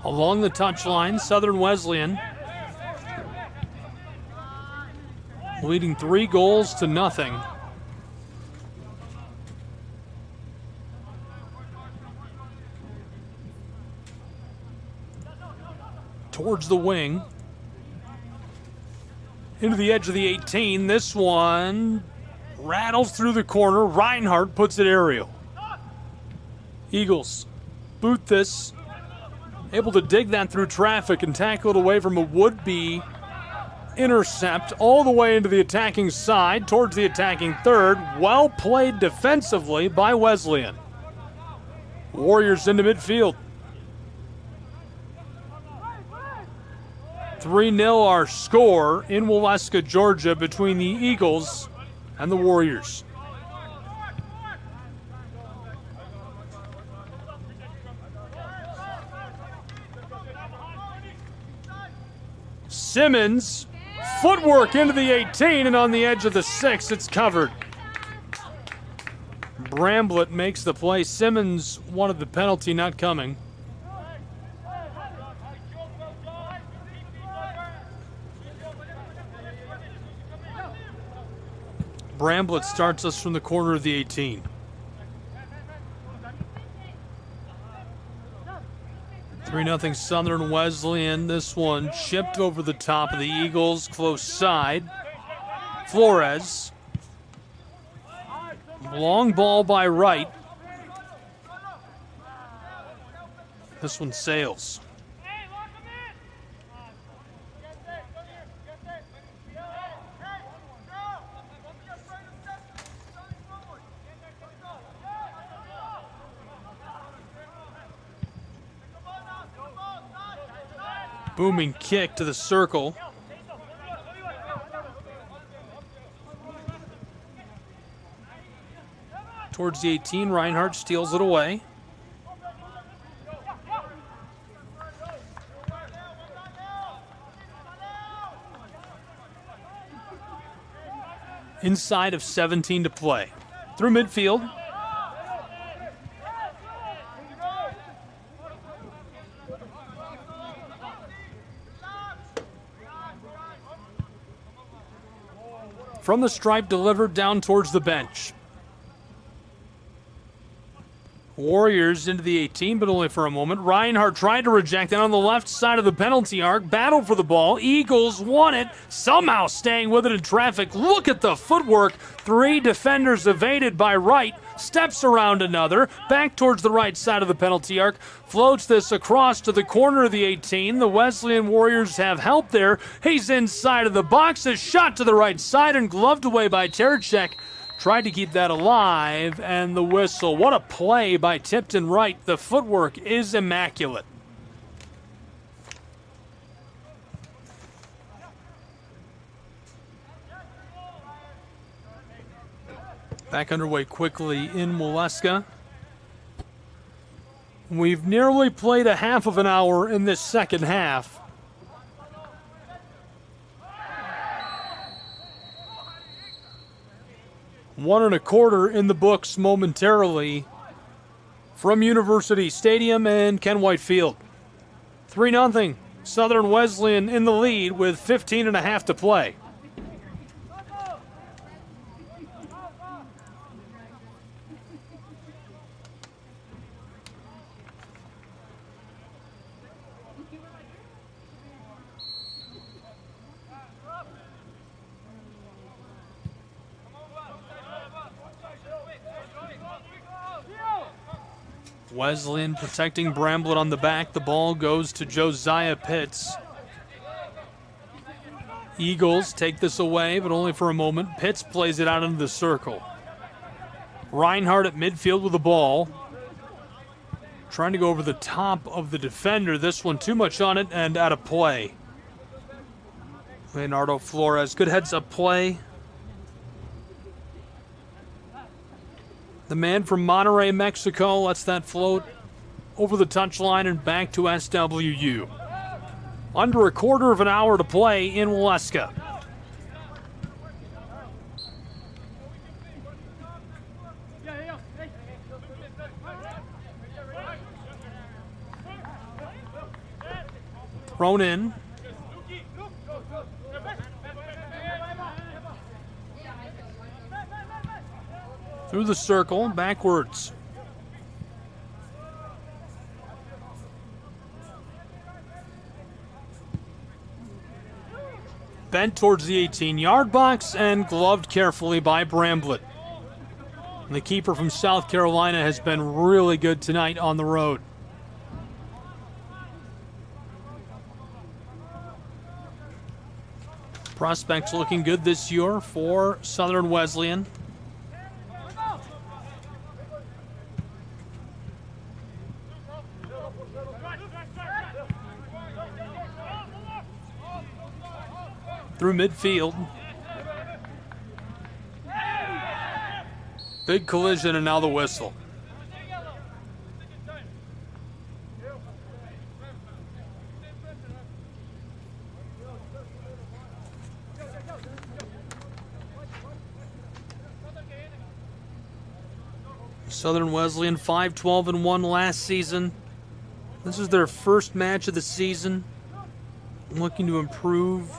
Along the touchline, Southern Wesleyan leading 3-0. Towards the wing. Into the edge of the 18. This one rattles through the corner. Reinhardt puts it aerial. Eagles boot this. Able to dig that through traffic and tackle it away from a would-be intercept all the way into the attacking side, towards the attacking third. Well played defensively by Wesleyan. Warriors into midfield. 3-0 our score in Waleska, Georgia, between the Eagles and the Warriors. Simmons, footwork into the 18, and on the edge of the 6, it's covered. Bramblett makes the play. Simmons wanted the penalty, not coming. Bramblett starts us from the corner of the 18. Three 3-0 Southern Wesleyan. This one chipped over the top of the Eagles, close side. Flores. Long ball by Wright. This one sails. Booming kick to the circle. Towards the 18, Reinhardt steals it away. Inside of 17 to play. Through midfield. From the stripe, delivered down towards the bench. Warriors into the 18, but only for a moment. Reinhardt tried to reject it on the left side of the penalty arc. Battle for the ball. Eagles won it. Somehow staying with it in traffic. Look at the footwork. 3 defenders evaded by Wright. Steps around another. Back towards the right side of the penalty arc. Floats this across to the corner of the 18. The Wesleyan Warriors have help there. He's inside of the box. A shot to the right side and gloved away by Terechek. Tried to keep that alive, and the whistle. What a play by Tipton Wright. The footwork is immaculate. Back underway quickly in Waleska. We've nearly played a half of an hour in this second half. One and a quarter in the books momentarily from University Stadium and Ken White Field. 3-0 Southern Wesleyan in the lead with 15 and a half to play. Wesleyan protecting Bramblett on the back. The ball goes to Josiah Pitts. Eagles take this away, but only for a moment. Pitts plays it out into the circle. Reinhardt at midfield with the ball. Trying to go over the top of the defender. This one too much on it and out of play. Leonardo Flores, good heads-up play. The man from Monterrey, Mexico, lets that float over the touchline and back to SWU. Under a quarter of an hour to play in Waleska. Thrown in. Through the circle, backwards. Bent towards the 18-yard box and gloved carefully by Bramblett. The keeper from South Carolina has been really good tonight on the road. Prospects looking good this year for Southern Wesleyan. Through midfield. Big collision and now the whistle. Southern Wesleyan 5-12-1 last season. This is their first match of the season. Looking to improve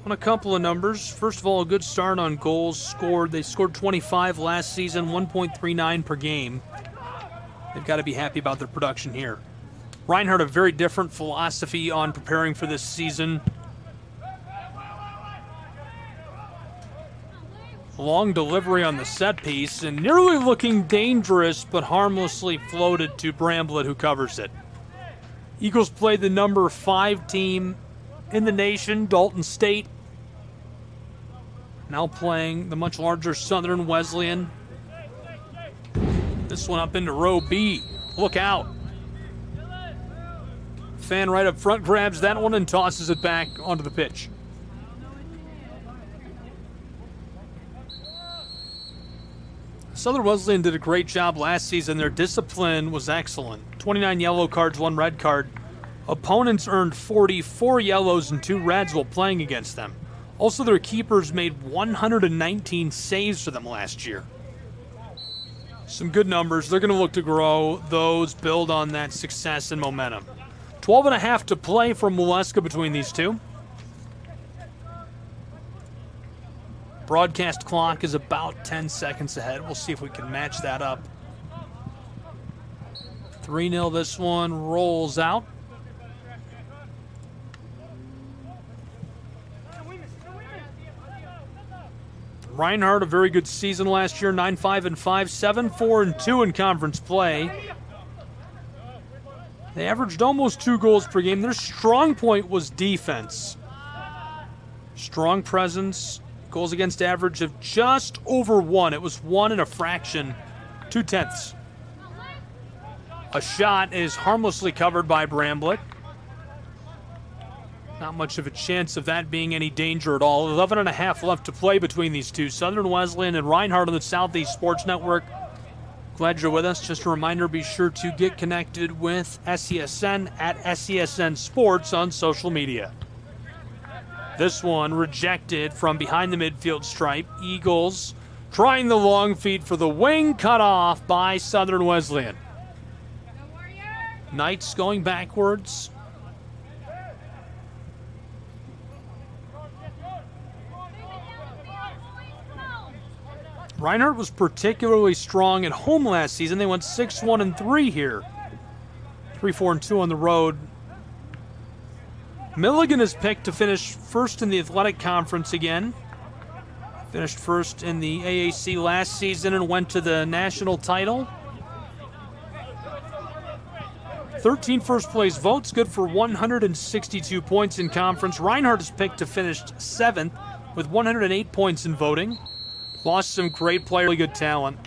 on a couple of numbers. First of all, a good start on goals scored. They scored 25 last season, 1.39 per game. They've got to be happy about their production here. Reinhardt, a very different philosophy on preparing for this season. Long delivery on the set piece and nearly looking dangerous, but harmlessly floated to Bramblett, who covers it. Eagles played the number 5 team in the nation, Dalton State. Now playing the much larger Southern Wesleyan. This one up into row B. Look out. Fan right up front grabs that one and tosses it back onto the pitch. Southern Wesleyan did a great job last season. Their discipline was excellent. 29 yellow cards, 1 red card. Opponents earned 44 yellows and 2 reds while playing against them. Also, their keepers made 119 saves for them last year. Some good numbers. They're going to look to grow those, build on that success and momentum. 12.5 to play from Waleska between these two. Broadcast clock is about 10 seconds ahead. We'll see if we can match that up. 3-0 this one, rolls out. Reinhardt, a very good season last year, 9-5-5, 7-4-2 in conference play. They averaged almost 2 goals per game. Their strong point was defense. Strong presence, goals against average of just over 1. It was 1 and a fraction, 0.2. A shot is harmlessly covered by Bramblett. Not much of a chance of that being any danger at all. 11.5 left to play between these two. Southern Wesleyan and Reinhardt on the Southeast Sports Network. Glad you're with us. Just a reminder, be sure to get connected with SESN at SESN Sports on social media. This one rejected from behind the midfield stripe. Eagles trying the long feed for the wing, cut off by Southern Wesleyan. Knights going backwards. Reinhardt was particularly strong at home last season. They went 6-1-3 here. 3-4-2 on the road. Milligan is picked to finish first in the Athletic Conference again. Finished first in the AAC last season and went to the national title. 13 first-place votes, good for 162 points in conference. Reinhardt is picked to finish 7th with 108 points in voting. Lost some great player, really good talent.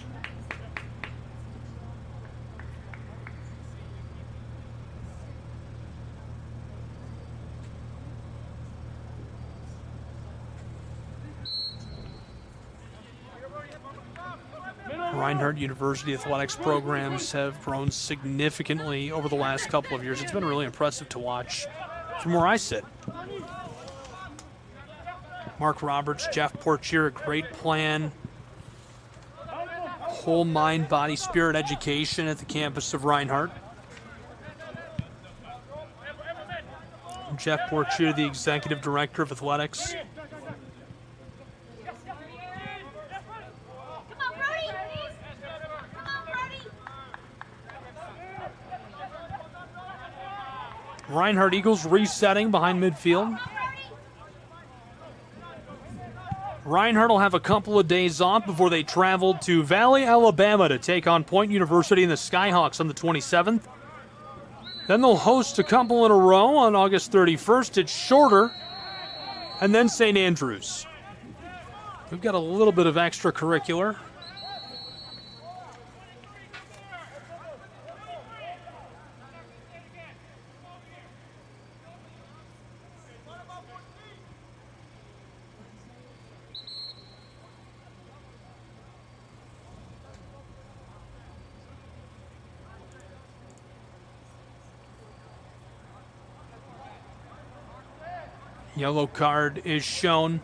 Reinhardt University athletics programs have grown significantly over the last couple of years. It's been really impressive to watch from where I sit. Mark Roberts, Jeff Portier, a great plan. Whole mind, body, spirit education at the campus of Reinhardt. Jeff Portier, the executive director of athletics. Reinhardt Eagles resetting behind midfield. Reinhardt will have a couple of days off before they travel to Valley, Alabama to take on Point University and the Skyhawks on the 27th. Then they'll host a couple in a row on August 31st. It's shorter, and then St. Andrews. We've got a little bit of extracurricular. Yellow card is shown.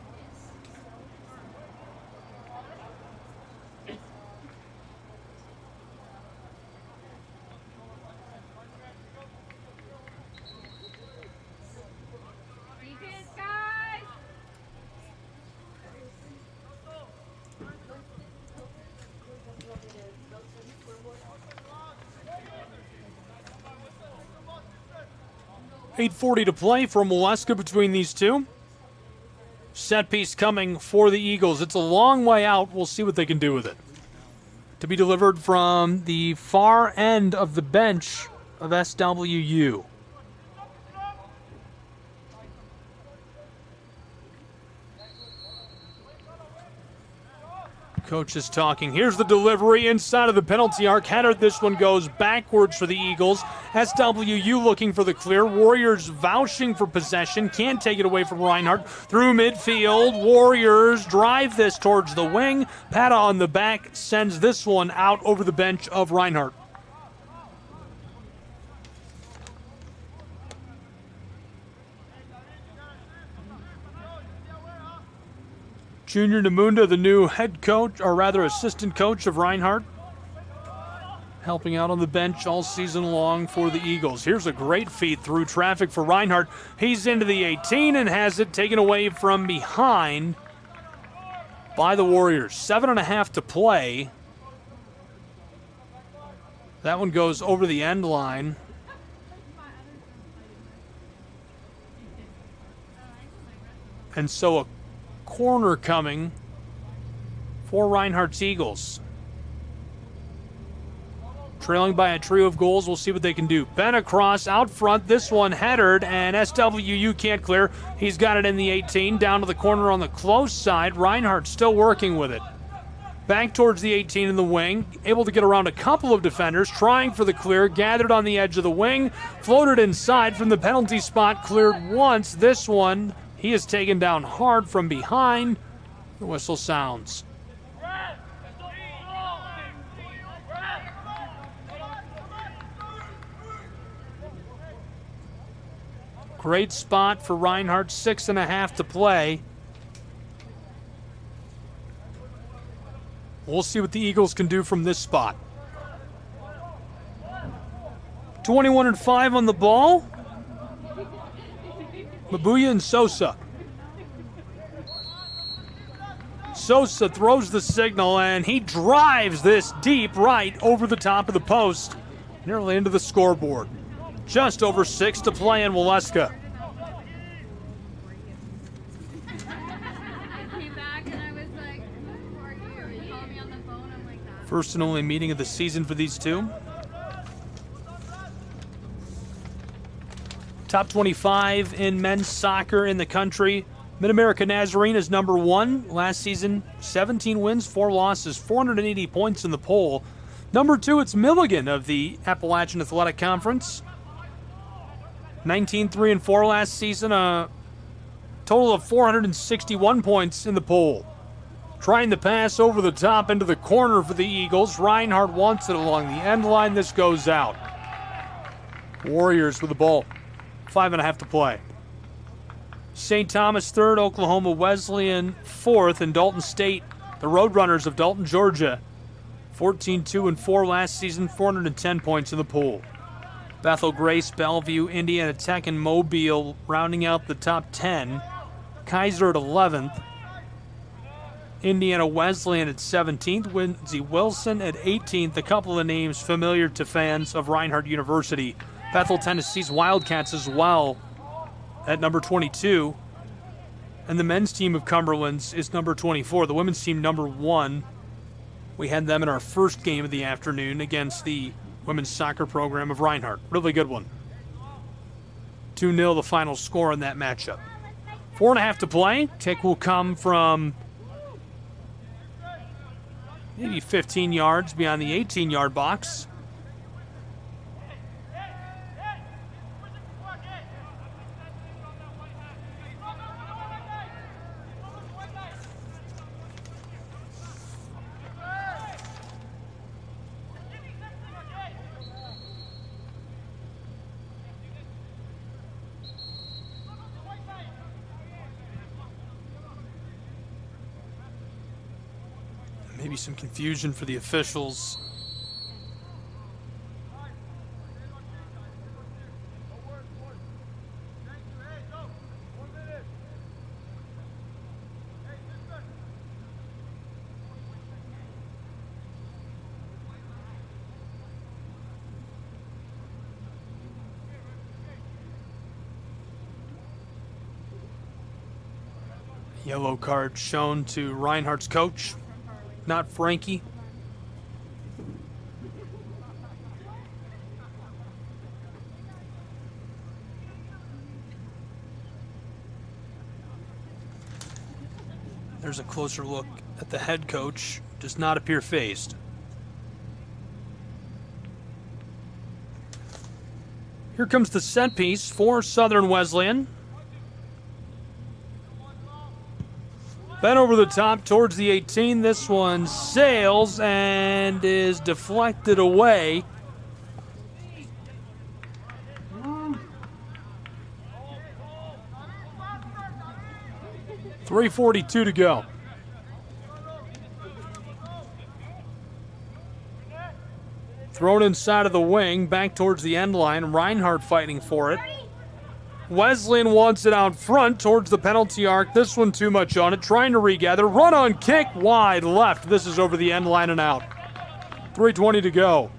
.8:40 to play for Waleska between these two. Set piece coming for the Eagles. It's a long way out. We'll see what they can do with it. To be delivered from the far end of the bench of SWU. Coach is talking. Here's the delivery inside of the penalty arc. Header. This one goes backwards for the Eagles. SWU looking for the clear. Warriors vouching for possession. Can't take it away from Reinhardt. Through midfield. Warriors drive this towards the wing. Pata on the back sends this one out over the bench of Reinhardt. Junior Namunda, the new head coach, or rather assistant coach of Reinhardt, helping out on the bench all season long for the Eagles. Here's a great feed through traffic for Reinhardt. He's into the 18 and has it taken away from behind by the Warriors. 7.5 to play. That one goes over the end line. And so a corner coming for Reinhardt's Eagles. Trailing by a trio of goals, we'll see what they can do. Ben across out front, this one headered, and SWU can't clear. He's got it in the 18, down to the corner on the close side. Reinhardt still working with it. Back towards the 18 in the wing, able to get around a couple of defenders, trying for the clear, gathered on the edge of the wing, floated inside from the penalty spot, cleared once. This one, he is taken down hard from behind. The whistle sounds. Great spot for Reinhardt, 6.5 to play. We'll see what the Eagles can do from this spot. 21-5 on the ball. Mabuya and Sosa. Sosa throws the signal, and he drives this deep right over the top of the post, nearly into the scoreboard. Just over 6 to play in Waleska. First and only meeting of the season for these two. Top 25 in men's soccer in the country. Mid-America Nazarene is number 1. Last season, 17 wins, 4 losses, 480 points in the poll. Number 2, it's Milligan of the Appalachian Athletic Conference. 19-3-4 last season, a total of 461 points in the poll. Trying to pass over the top into the corner for the Eagles. Reinhardt wants it along the end line. This goes out. Warriors with the ball. 5.5 to play. St. Thomas 3rd, Oklahoma Wesleyan 4th, and Dalton State, the Roadrunners of Dalton, Georgia, 14-2-4 last season, 410 points in the pool. Bethel, Grace, Bellevue, Indiana Tech, and Mobile rounding out the top 10. Kaiser at 11th. Indiana Wesleyan at 17th. Lindsey Wilson at 18th. A couple of the names familiar to fans of Reinhardt University. Bethel, Tennessee's Wildcats as well at number 22. And the men's team of Cumberland's is number 24. The women's team number 1. We had them in our first game of the afternoon against the women's soccer program of Reinhardt. Really good one. 2-0 the final score in that matchup. 4.5 to play. Kick will come from maybe 15 yards beyond the 18-yard box. Maybe some confusion for the officials. Yellow card shown to Reinhardt's coach. Not Frankie. There's a closer look at the head coach. Does not appear phased. Here comes the set piece for Southern Wesleyan. Then over the top towards the 18. This one sails and is deflected away. .342 to go. Thrown inside of the wing, back towards the end line. Reinhardt fighting for it. Wesleyan wants it out front towards the penalty arc. This one too much on it. Trying to regather. Run on kick wide left. This is over the end line and out. 3:20 to go.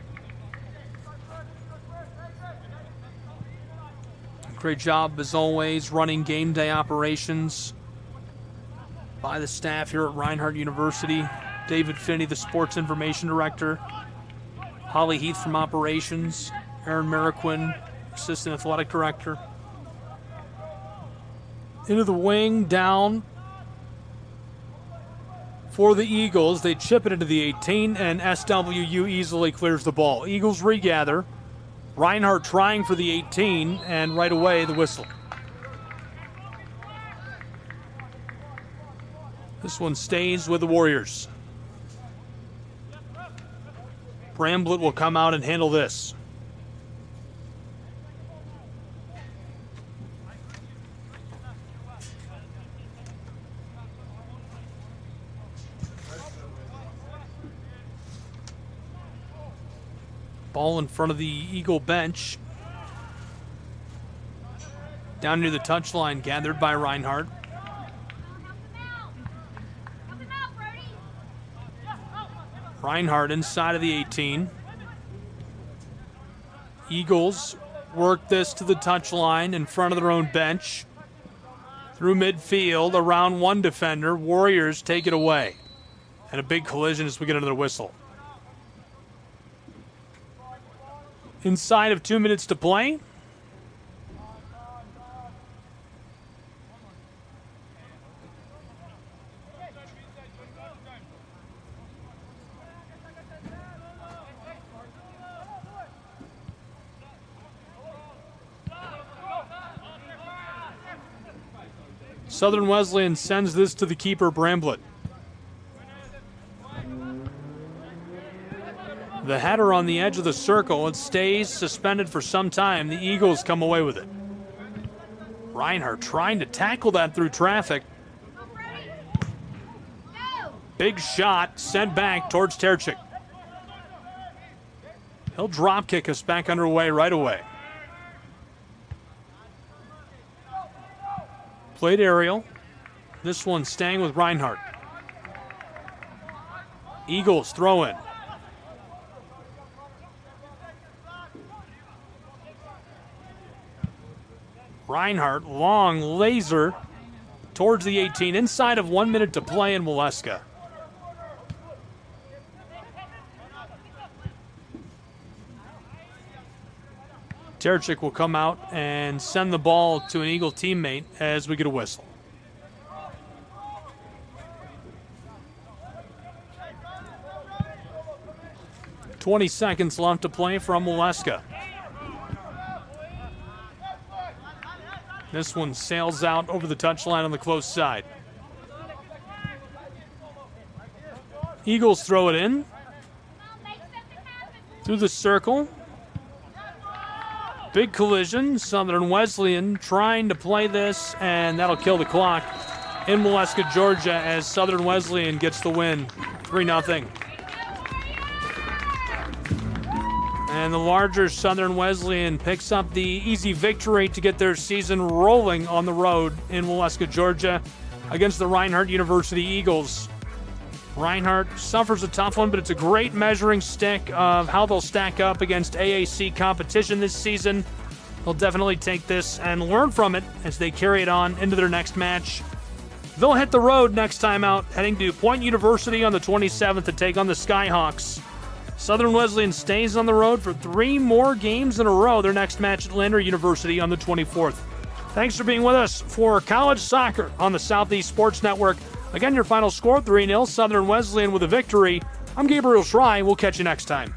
Great job as always running game day operations by the staff here at Reinhardt University. David Finney, the sports information director. Holly Heath from operations. Aaron Mariquin, assistant athletic director. Into the wing, down for the Eagles. They chip it into the 18, and SWU easily clears the ball. Eagles regather. Reinhardt trying for the 18, and right away the whistle. This one stays with the Warriors. Bramblett will come out and handle this. Ball in front of the Eagle bench. Down near the touchline, gathered by Reinhardt. Reinhardt inside of the 18. Eagles work this to the touchline in front of their own bench. Through midfield, around one defender. Warriors take it away. And a big collision as we get another whistle. Inside of 2 minutes to play. Southern Wesleyan sends this to the keeper, Bramblett. The header on the edge of the circle. It stays suspended for some time. The Eagles come away with it. Reinhardt trying to tackle that through traffic. Big shot sent back towards Terchik. He'll drop kick us back underway right away. Played aerial. This one staying with Reinhardt. Eagles throw in. Reinhardt, long laser towards the 18, inside of 1 minute to play in Waleska. Terchik will come out and send the ball to an Eagle teammate as we get a whistle. "20 seconds left to play from Waleska. This one sails out over the touchline on the close side. Eagles throw it in. Through the circle. Big collision. Southern Wesleyan trying to play this, and that'll kill the clock in Waleska, Georgia, as Southern Wesleyan gets the win, 3-0. And the larger Southern Wesleyan picks up the easy victory to get their season rolling on the road in Waleska, Georgia, against the Reinhardt University Eagles. Reinhardt suffers a tough one, but it's a great measuring stick of how they'll stack up against AAC competition this season. They'll definitely take this and learn from it as they carry it on into their next match. They'll hit the road next time out, heading to Point University on the 27th to take on the Skyhawks. Southern Wesleyan stays on the road for 3 more games in a row. Their next match at Lander University on the 24th. Thanks for being with us for college soccer on the Southeast Sports Network. Again, your final score, 3-0, Southern Wesleyan with a victory. I'm Gabriel Schrei. We'll catch you next time.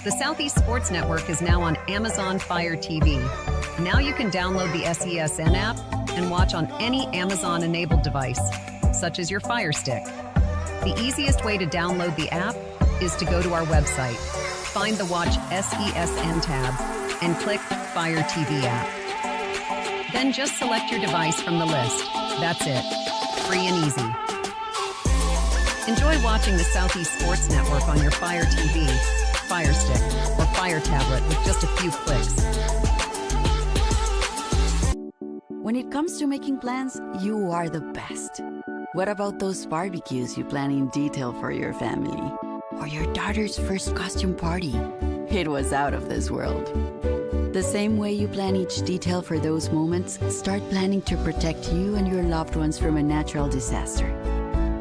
The Southeast Sports Network is now on Amazon Fire TV. Now you can download the SESN app and watch on any Amazon-enabled device, such as your Fire Stick. The easiest way to download the app is to go to our website, find the Watch SESN tab, and click Fire TV app. Then just select your device from the list. That's it. Free and easy. Enjoy watching the Southeast Sports Network on your Fire TV, Fire Stick, or Fire Tablet with just a few clicks. When it comes to making plans, you are the best. What about those barbecues you plan in detail for your family? Or your daughter's first costume party? It was out of this world. The same way you plan each detail for those moments, start planning to protect you and your loved ones from a natural disaster.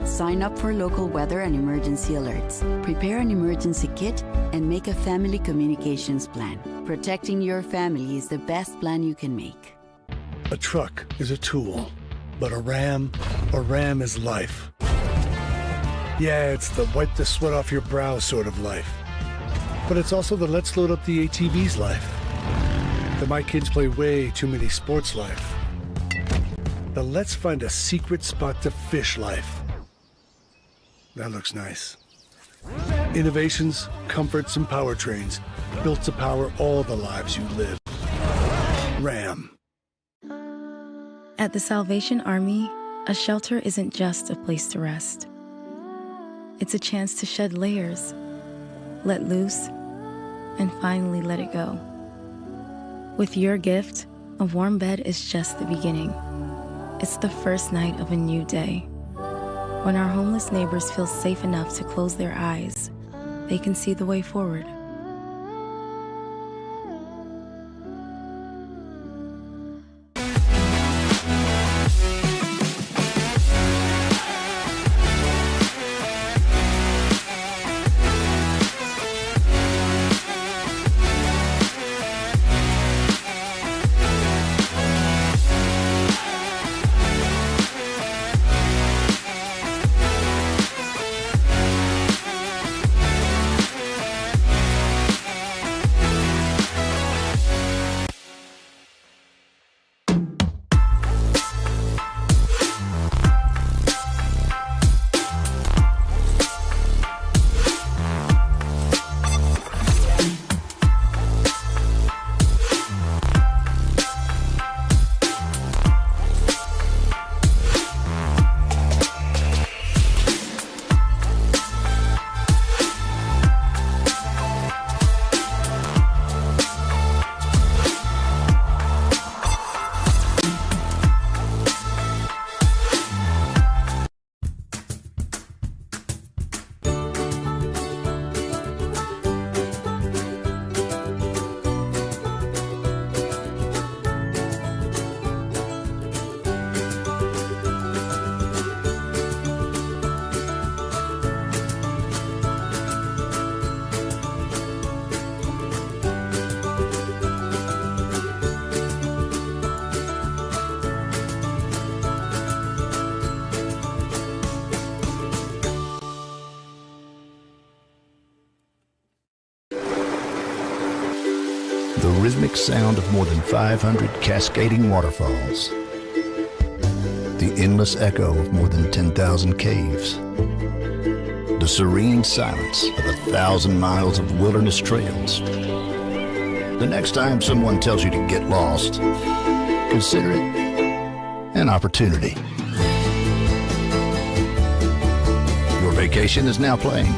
Sign up for local weather and emergency alerts. Prepare an emergency kit and make a family communications plan. Protecting your family is the best plan you can make. A truck is a tool, but a ram is life. Yeah, it's the wipe the sweat off your brow sort of life. But it's also the let's load up the ATV's life. The my kids play way too many sports life. The let's find a secret spot to fish life. That looks nice. Innovations, comforts, and powertrains built to power all the lives you live. Ram. At the Salvation Army, a shelter isn't just a place to rest. It's a chance to shed layers, let loose, and finally let it go. With your gift, a warm bed is just the beginning. It's the first night of a new day. When our homeless neighbors feel safe enough to close their eyes, they can see the way forward. The rhythmic sound of more than 500 cascading waterfalls. The endless echo of more than 10,000 caves. The serene silence of 1,000 miles of wilderness trails. The next time someone tells you to get lost, consider it an opportunity. Your vacation is now playing.